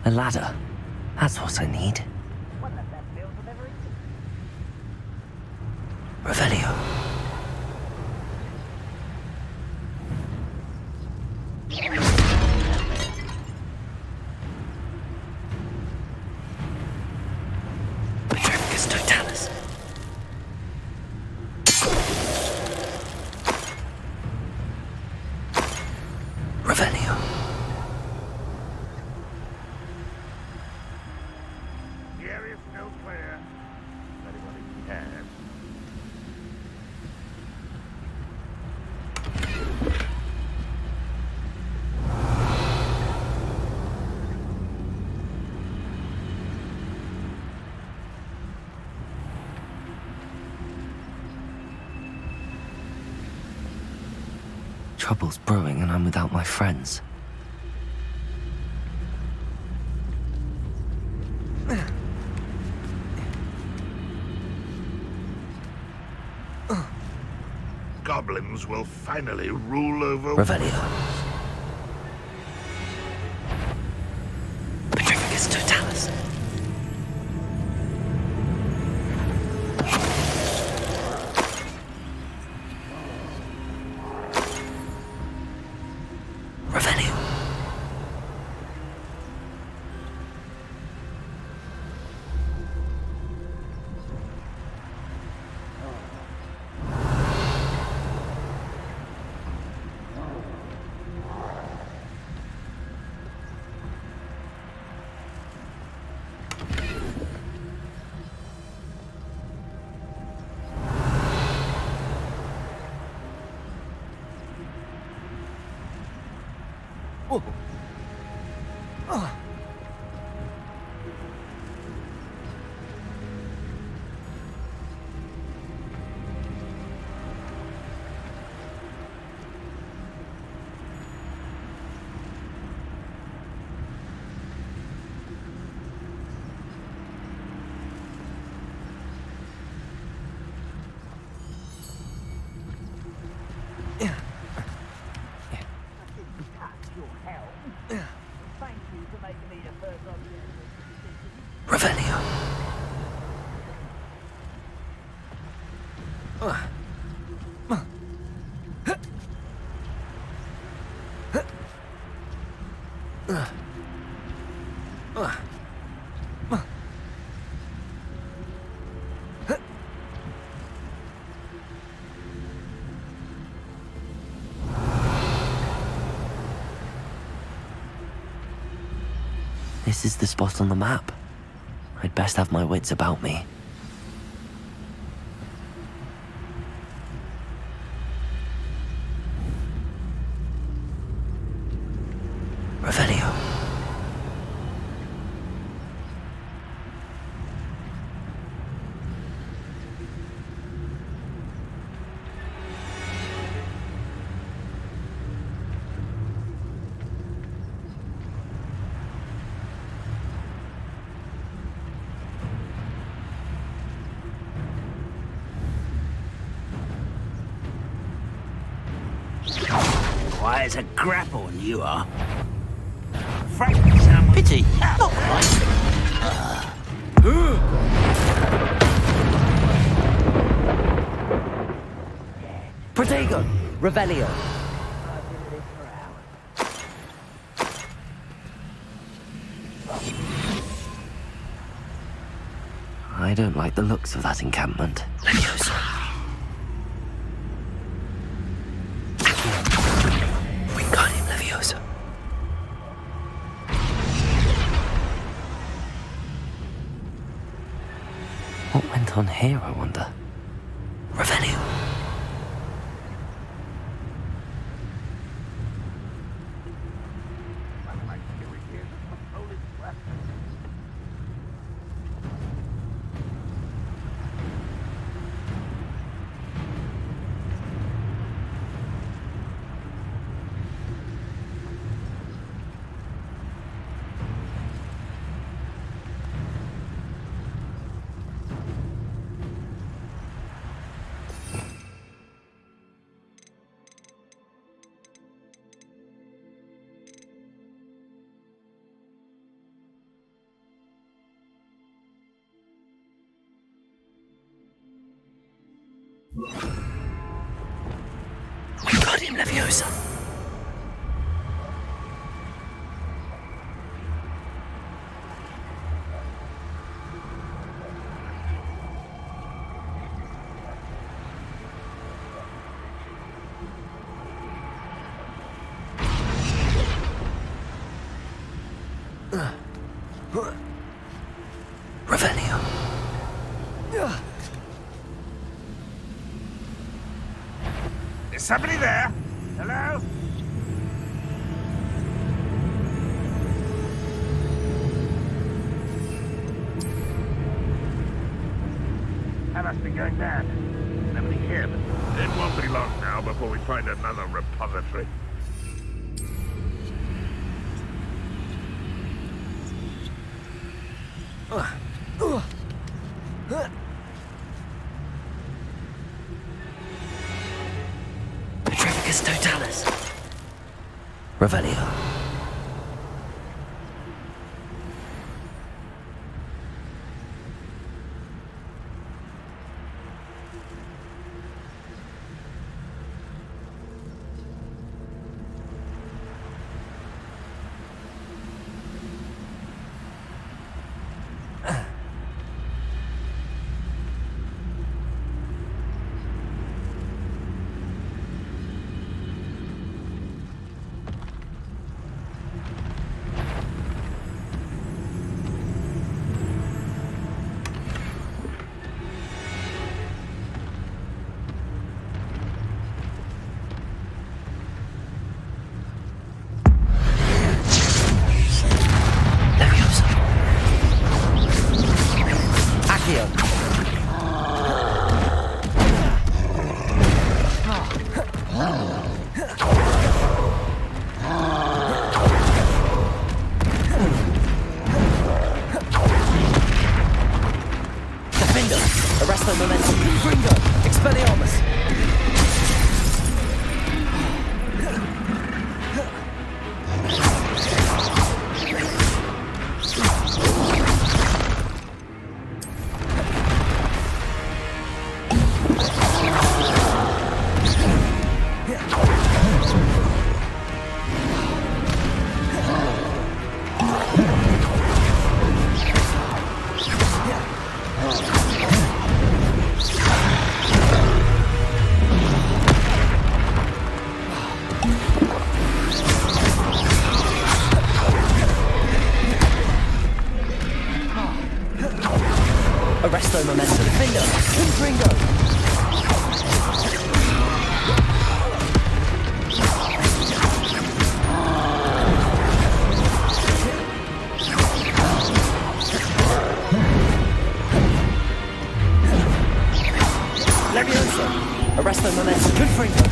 A ladder. That's what I need. One of the best meals I've ever eaten. Revelio. Petrificus totalis. Revelio. The area's still clear. Anyone who can. Trouble's brewing and I'm without my friends. Goblins will finally rule over... Revelio. Petrificus totalis. Revelio. Thank you for making me the first object. Revelio. This is the spot on the map. I'd best have my wits about me. Revelio. Why, it's a grapple, you are. Frankly, someone... Pity. Not quite. Protego! Revelio. I don't like the looks of that encampment. Leviosa. Wingardium Leviosa. What went on here, I wonder? Revelio. Wingardium Leviosa. Revelio. Is somebody there? Hello? I must be going mad. Nobody here, but it won't be long now before we find another repository. Petrificus Totalis. Revelio. Arresto Momentum. Defender. Confringo. Leviosa. Arresto Momentum. Confringo.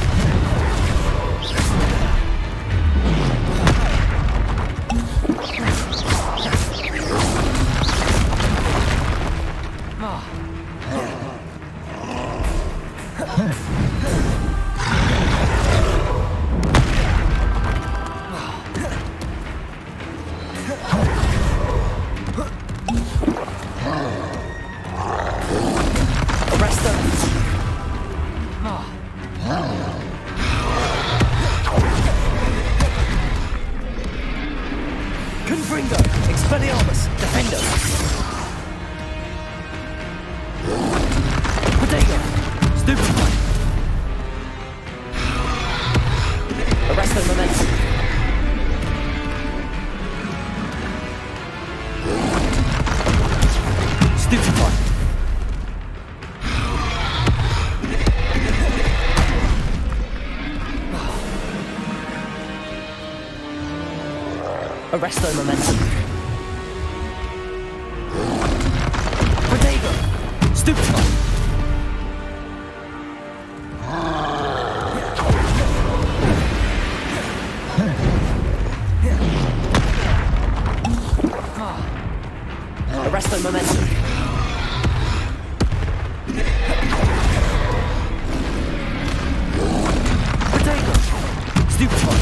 Confringo. Expelliarmus. Defender. Bodega. Stupefy. Arresto Momentum. Stupefy. Arresto Momentum. Bodega. Stupefy. Arresto Momentum. Bodega. Stupefy.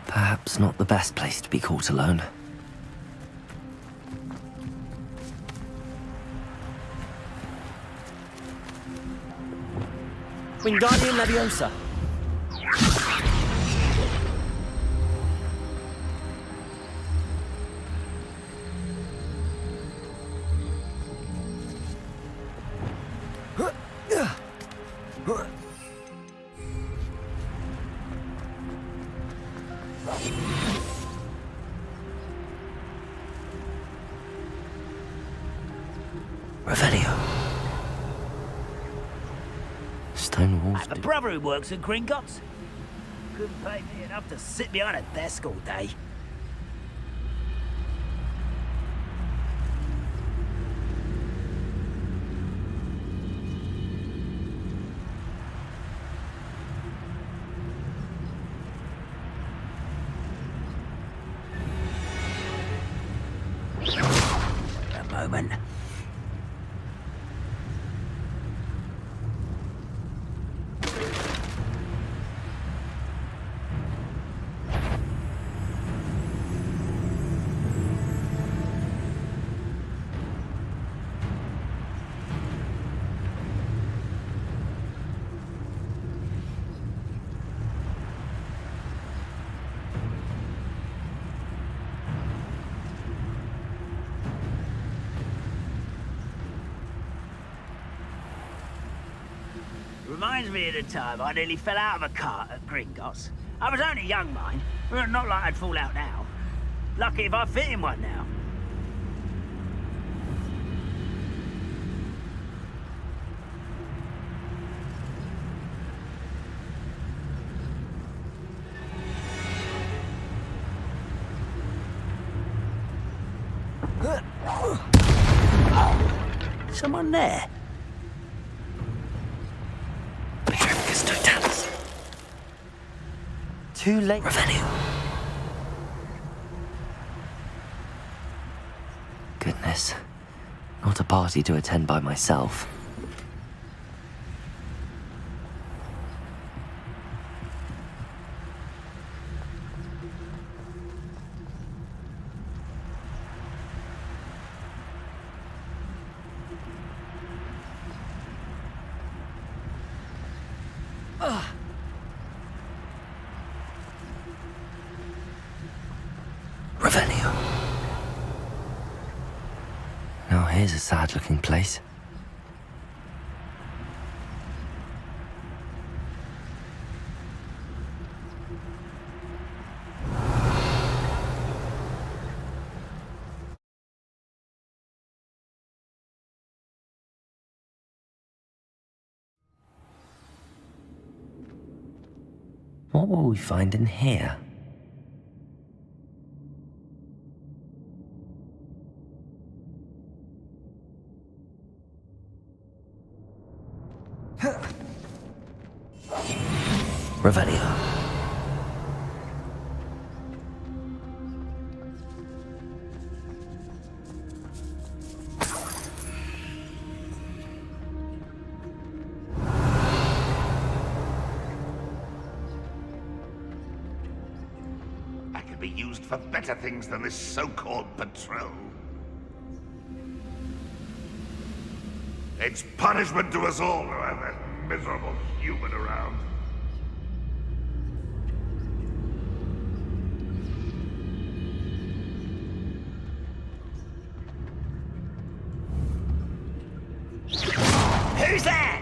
Perhaps not the best place to be caught alone. Wingardium Leviosa. Revelio. Stone walls. I have a brother who works at Gringotts. Couldn't pay me enough to sit behind a desk all day. A moment. Reminds me of the time I nearly fell out of a cart at Gringotts. I was only young, mind. Not like I'd fall out now. Lucky if I fit in one now. Someone there? Too late. Revelio. Goodness. Not a party to attend by myself. Revelio. Now here's a sad-looking place. What will we find in here? Revelio. I could be used for better things than this so-called patrol. It's punishment to us all to have that miserable human around. Who's there?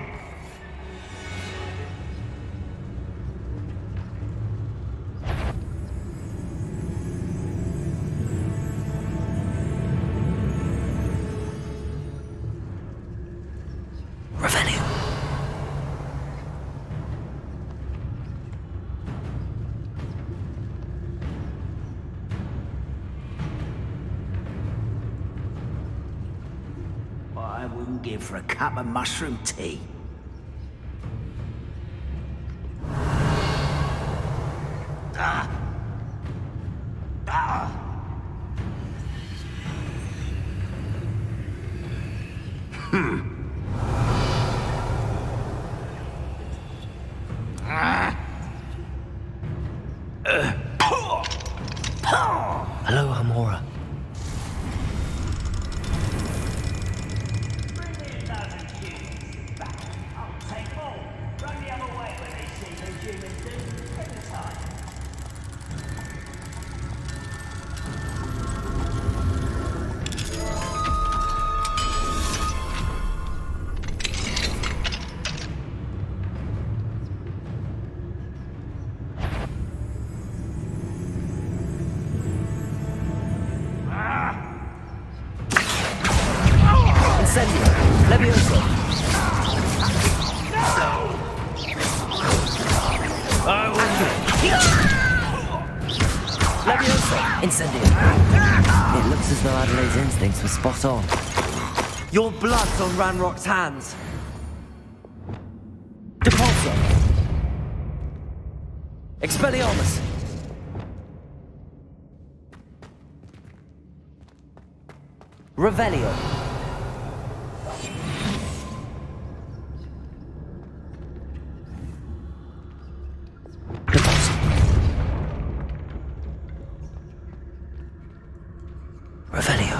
Revelio. I wouldn't give for a cup of mushroom tea. Ah. Ah. Ah. Incendio. Levioso. I wonder. Levioso. Incendio. It looks as though Adelaide's instincts were spot on. Your blood's on Ranrock's hands. Depulso. Expelliarmus. Revelio. Revelio.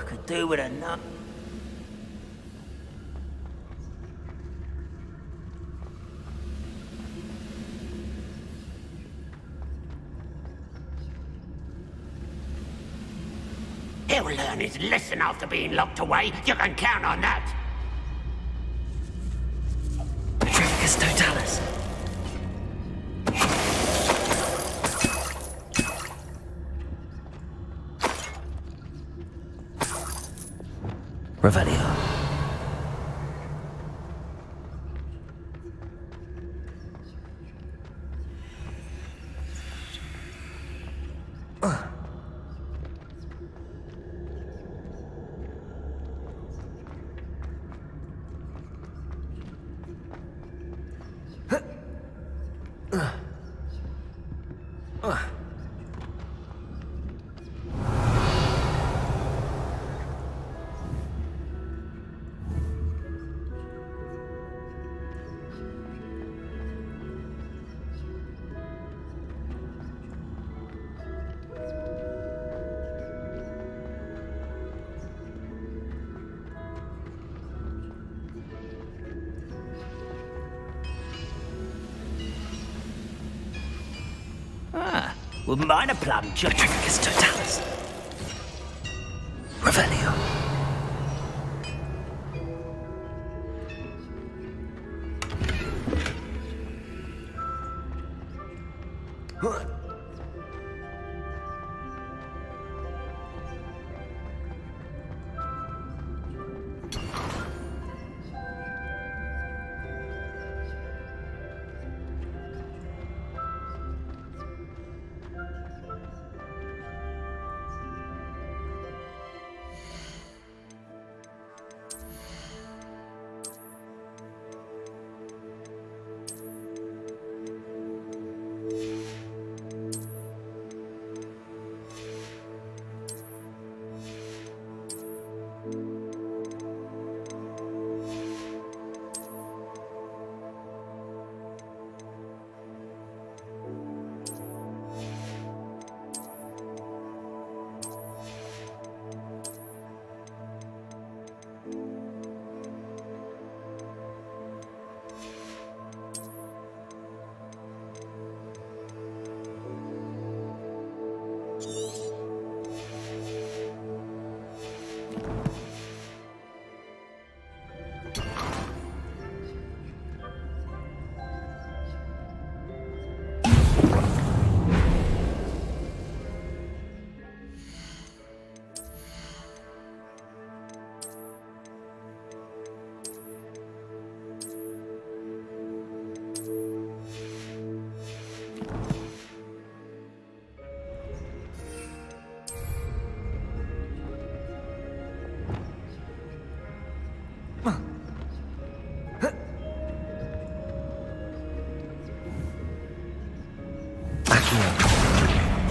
Could do with a nut. He'll learn his lesson after being locked away. You can count on that. Petrificus totalis. Revelio. Wouldn't mind a plum chop. Petrificus totalis. Revelio.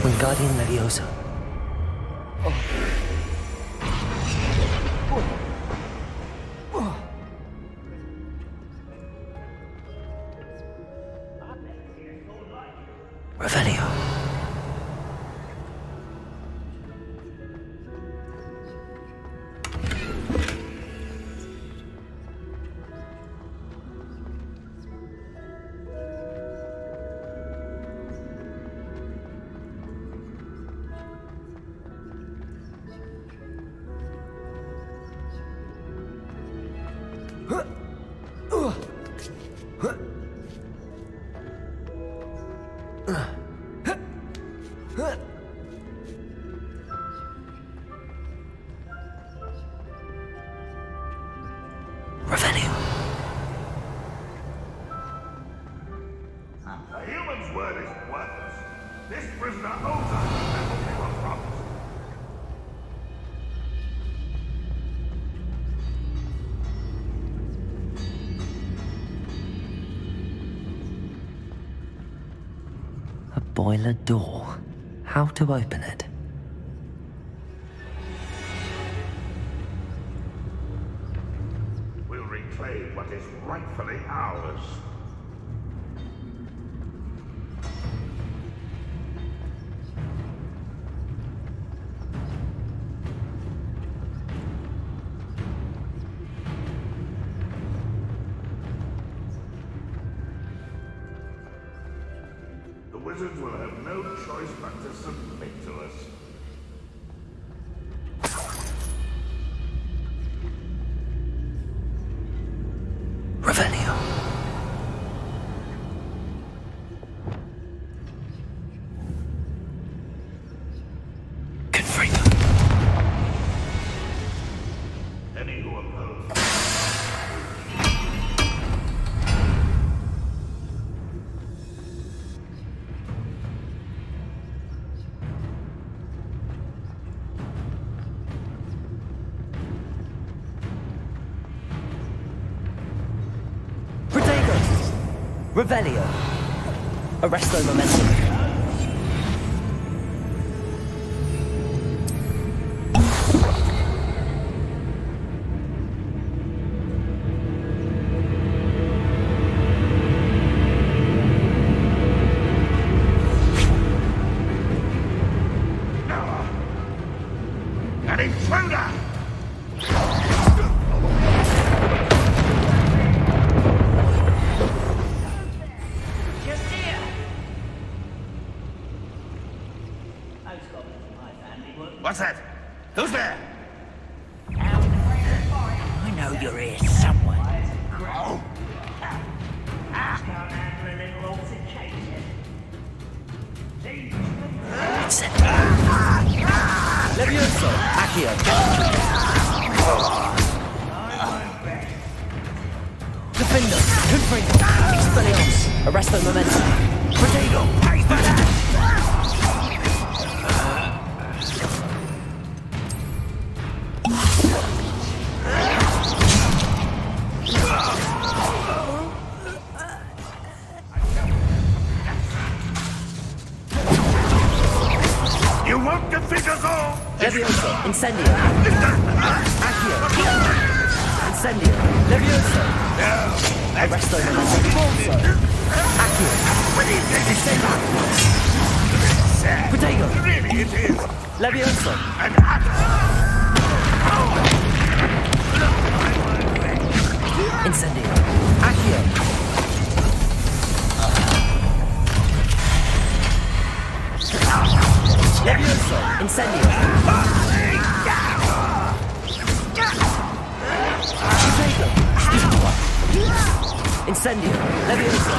Wingardium Leviosa. Revelio. Revelio. A human's word is worthless. This prisoner owes us the penalty of promise. A boiler door. How to open it? We'll reclaim what is rightfully ours. The wizards will have no choice but to submit to us. Revelio. Confringo. Any who oppose. Protego! Revelio. Arresto momentum. An intruder! Just here. Those goblins are my family work. What's that? Who's there? I know you're here somewhere. Oh. Can't handle a little altercation. Levioso. Accio. Defender. Confringo. Expelliarmus. Arresto momentum. Protego. Pays for that. You won't defeat us all! Levioso. Incendio. Accio. Incendio. Levioso. Arresto momentum. Forzo. Accio. Incendio. Protego. Really it is! Levioso. And Incendio. Accio. Levioso. Incendio. Protego. Incendio. Levioso.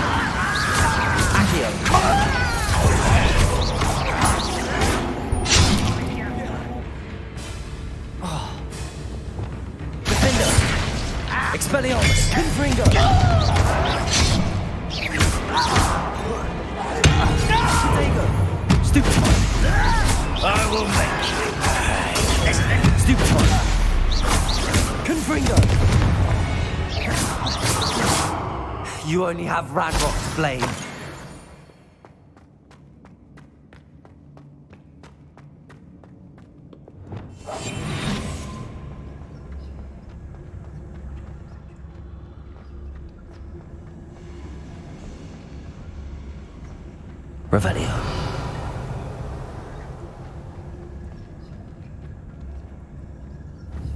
Accio. Defender. Expelliarmus. Confringo. Protego. Stupefy. I will make you pay. Stupefy. Confringo. You only have Ranrock to blame. Revelio.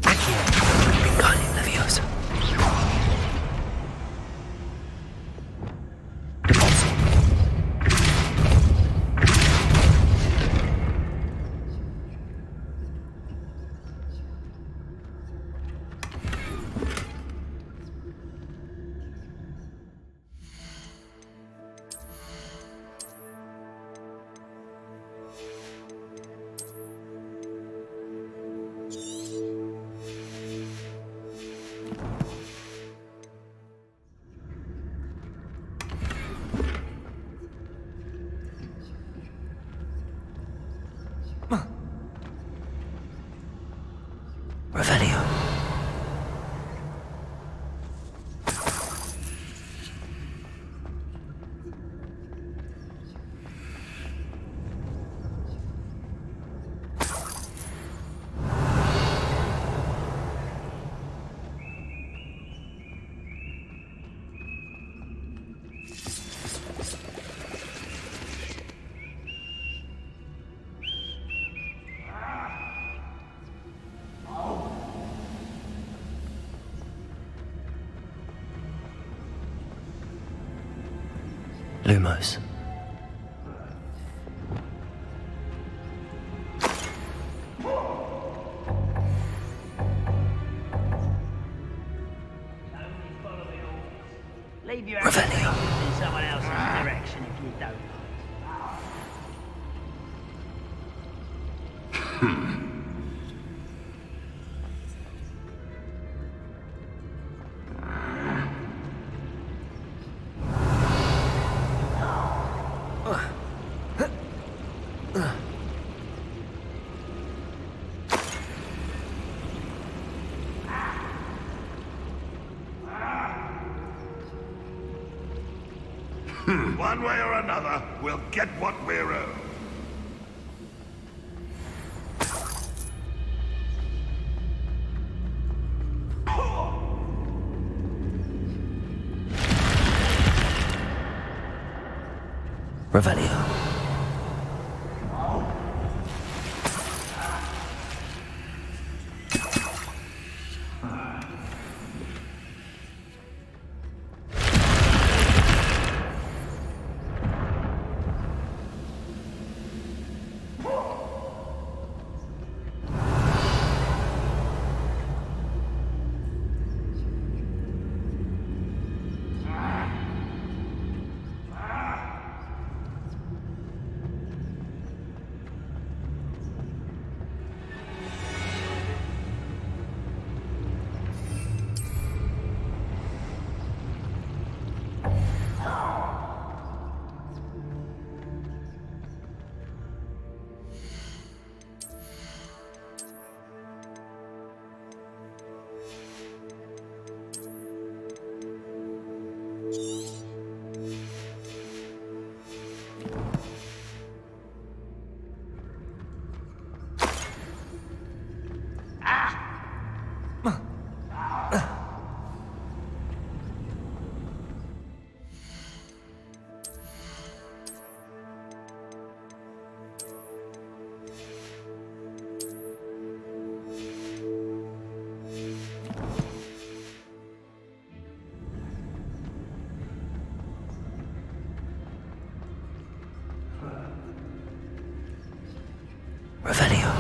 Accio. Wingardium Leviosa. Deposit. Revelio. Lumos. Leave your aspirations in someone else's direction if you don't. One way or another, we'll get what we're owed. Revelio. Revelio.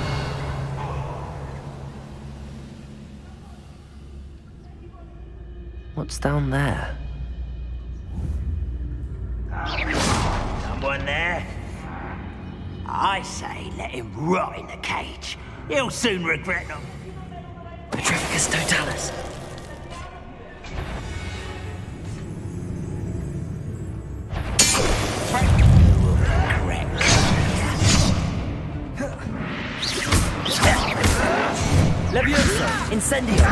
What's down there? Someone there? I say let him rot in the cage. He'll soon regret them. Petrificus totalis. Levioso! Incendio!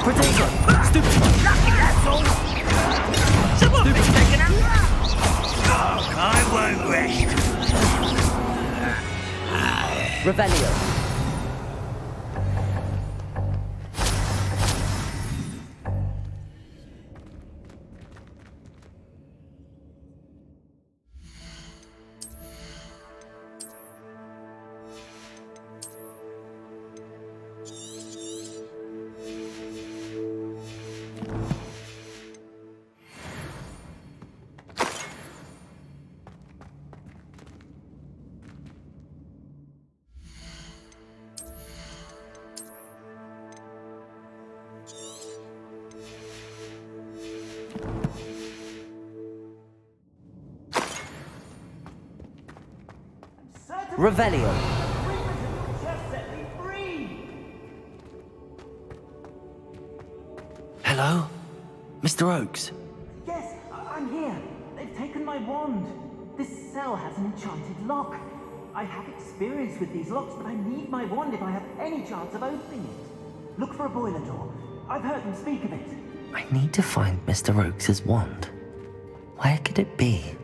Protego! Stupefy! That's all! Someone been taken out! I won't rest. Revelio! Revelio. Hello? Mr. Oakes? Yes, I'm here. They've taken my my wand? This cell has an enchanted lock. I have experience with these locks, but I need my wand if I have any chance of opening it. Look for a boiler door. I've heard them speak of it. I need to find Mr. Oakes' wand. Where could it be?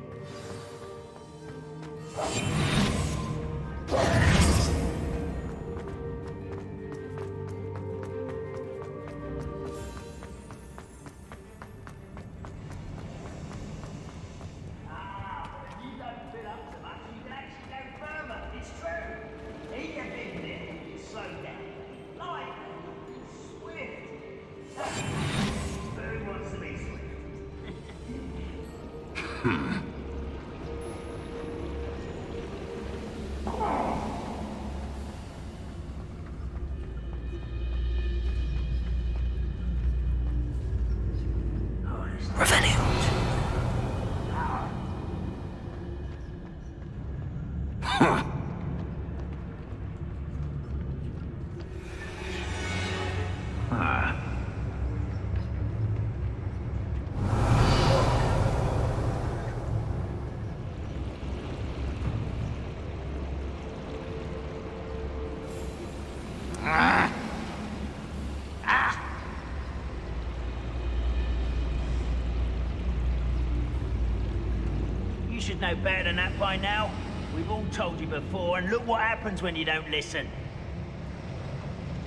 You should know better than that by now. We've all told you before, and look what happens when you don't listen.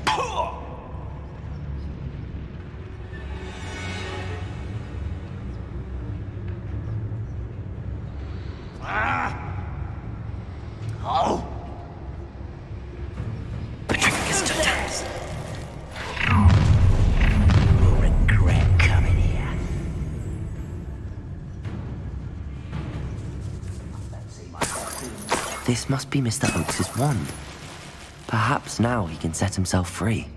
Oh! Patricia's to test. You'll regret coming here. This must be Mr. Oakes' wand. Perhaps now he can set himself free.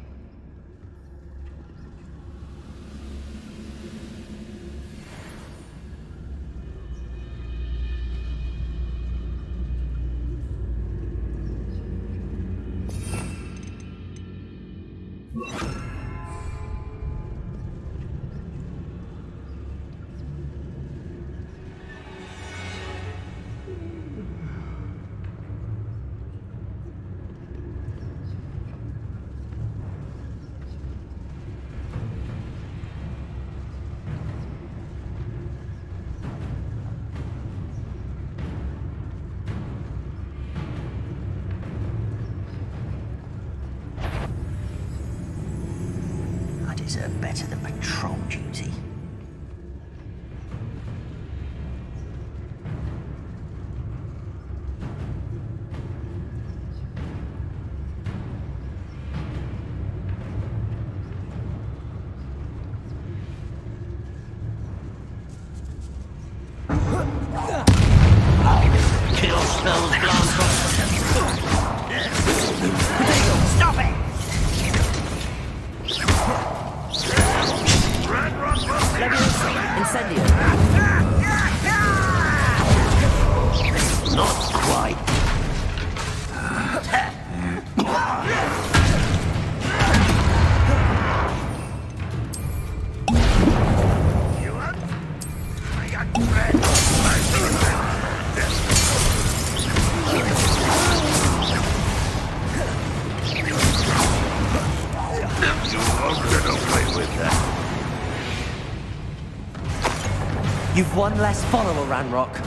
I deserve better than patrol duty. Kill spells, stop it! Incendio. Not quite. You've one less follower, Ranrock.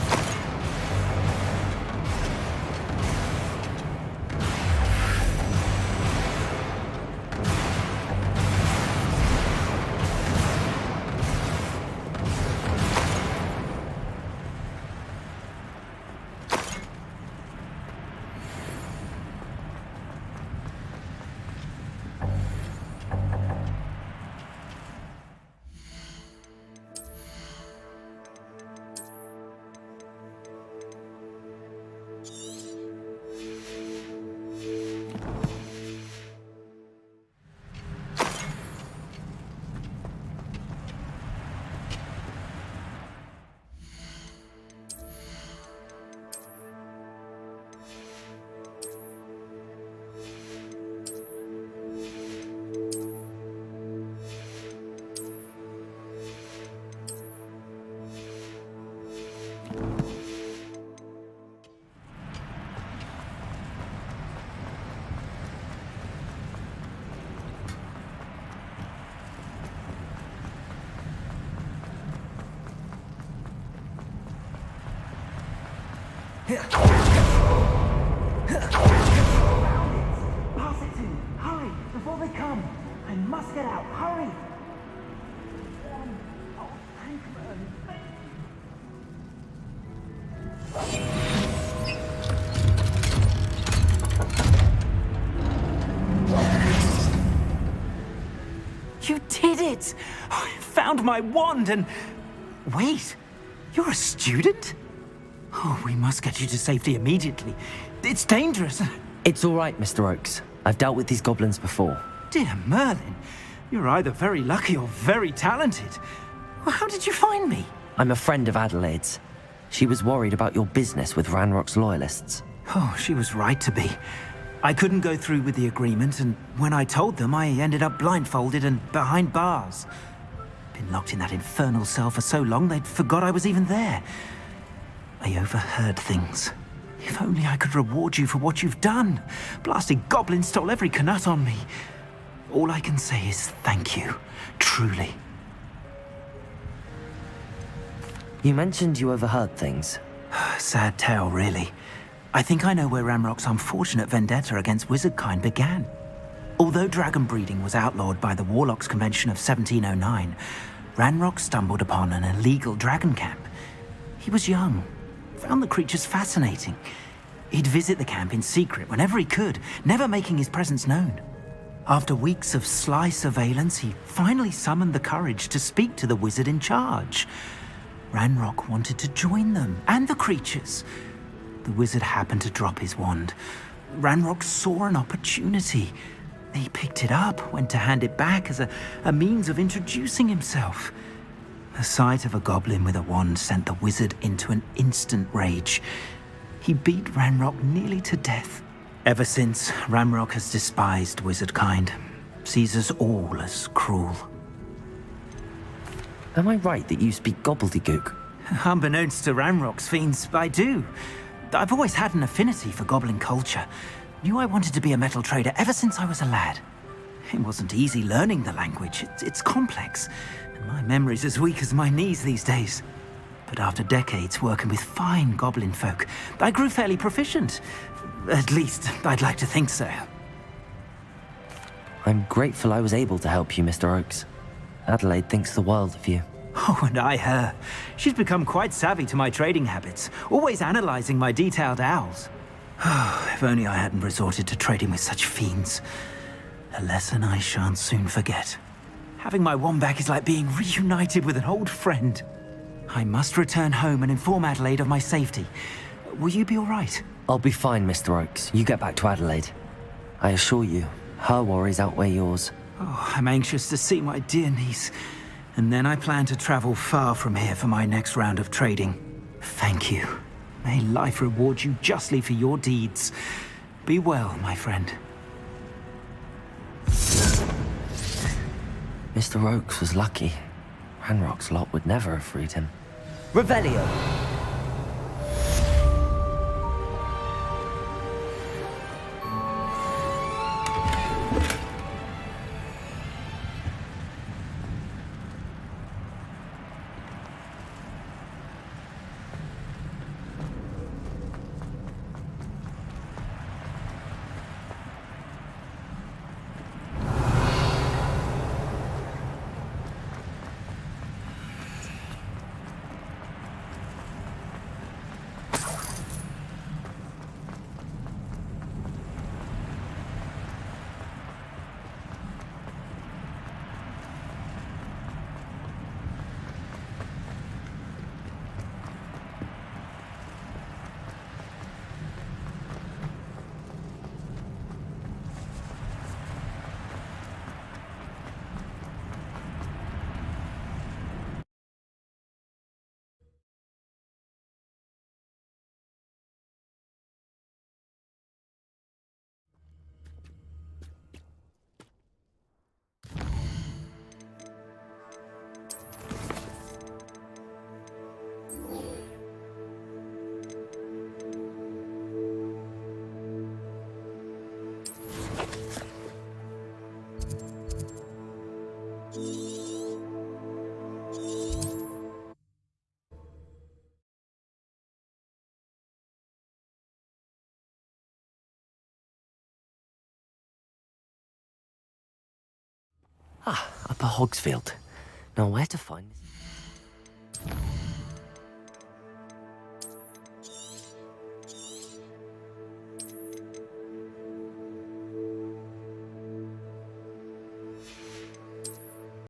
Pass it to me. Hurry, before they come. I must get out. Hurry. Oh, thank Merlin. Thank you. You did it! I found my wand and... Wait, you're a student? Oh, we must get you to safety immediately. It's dangerous. It's all right, Mr. Oakes. I've dealt with these goblins before. Dear Merlin, you're either very lucky or very talented. Well, how did you find me? I'm a friend of Adelaide's. She was worried about your business with Ranrock's loyalists. Oh, she was right to be. I couldn't go through with the agreement, and when I told them, I ended up blindfolded and behind bars. Been locked in that infernal cell for so long, they'd forgot I was even there. I overheard things. If only I could reward you for what you've done. Blasted goblins stole every Knut on me. All I can say is thank you, truly. You mentioned you overheard things. Sad tale, really. I think I know where Ranrock's unfortunate vendetta against wizardkind began. Although dragon breeding was outlawed by the Warlocks Convention of 1709, Ranrock stumbled upon an illegal dragon camp. He was young, found the creatures fascinating. He'd visit the camp in secret whenever he could, never making his presence known. After weeks of sly surveillance, he finally summoned the courage to speak to the wizard in charge. Ranrock wanted to join them, and the creatures. The wizard happened to drop his wand. Ranrock saw an opportunity. He picked it up, went to hand it back as a means of introducing himself. The sight of a goblin with a wand sent the wizard into an instant rage. He beat Ranrock nearly to death. Ever since, Ranrock has despised wizardkind, sees us all as cruel. Am I right that you speak gobbledygook? Unbeknownst to Ranrock's fiends, I do. I've always had an affinity for goblin culture. Knew I wanted to be a metal trader ever since I was a lad. It wasn't easy learning the language. It's complex, and my memory's as weak as my knees these days. But after decades working with fine goblin folk, I grew fairly proficient. At least, I'd like to think so. I'm grateful I was able to help you, Mr. Oakes. Adelaide thinks the world of you. Oh, and I her. She's become quite savvy to my trading habits, always analyzing my detailed owls. If only I hadn't resorted to trading with such fiends. A lesson I shan't soon forget. Having my wand back is like being reunited with an old friend. I must return home and inform Adelaide of my safety. Will you be all right? I'll be fine, Mr. Oakes. You get back to Adelaide. I assure you, her worries outweigh yours. Oh, I'm anxious to see my dear niece. And then I plan to travel far from here for my next round of trading. Thank you. May life reward you justly for your deeds. Be well, my friend. Mr. Oakes was lucky. Ranrock's lot would never have freed him. Revelio. Upper Hogsfield. Now, where to find this?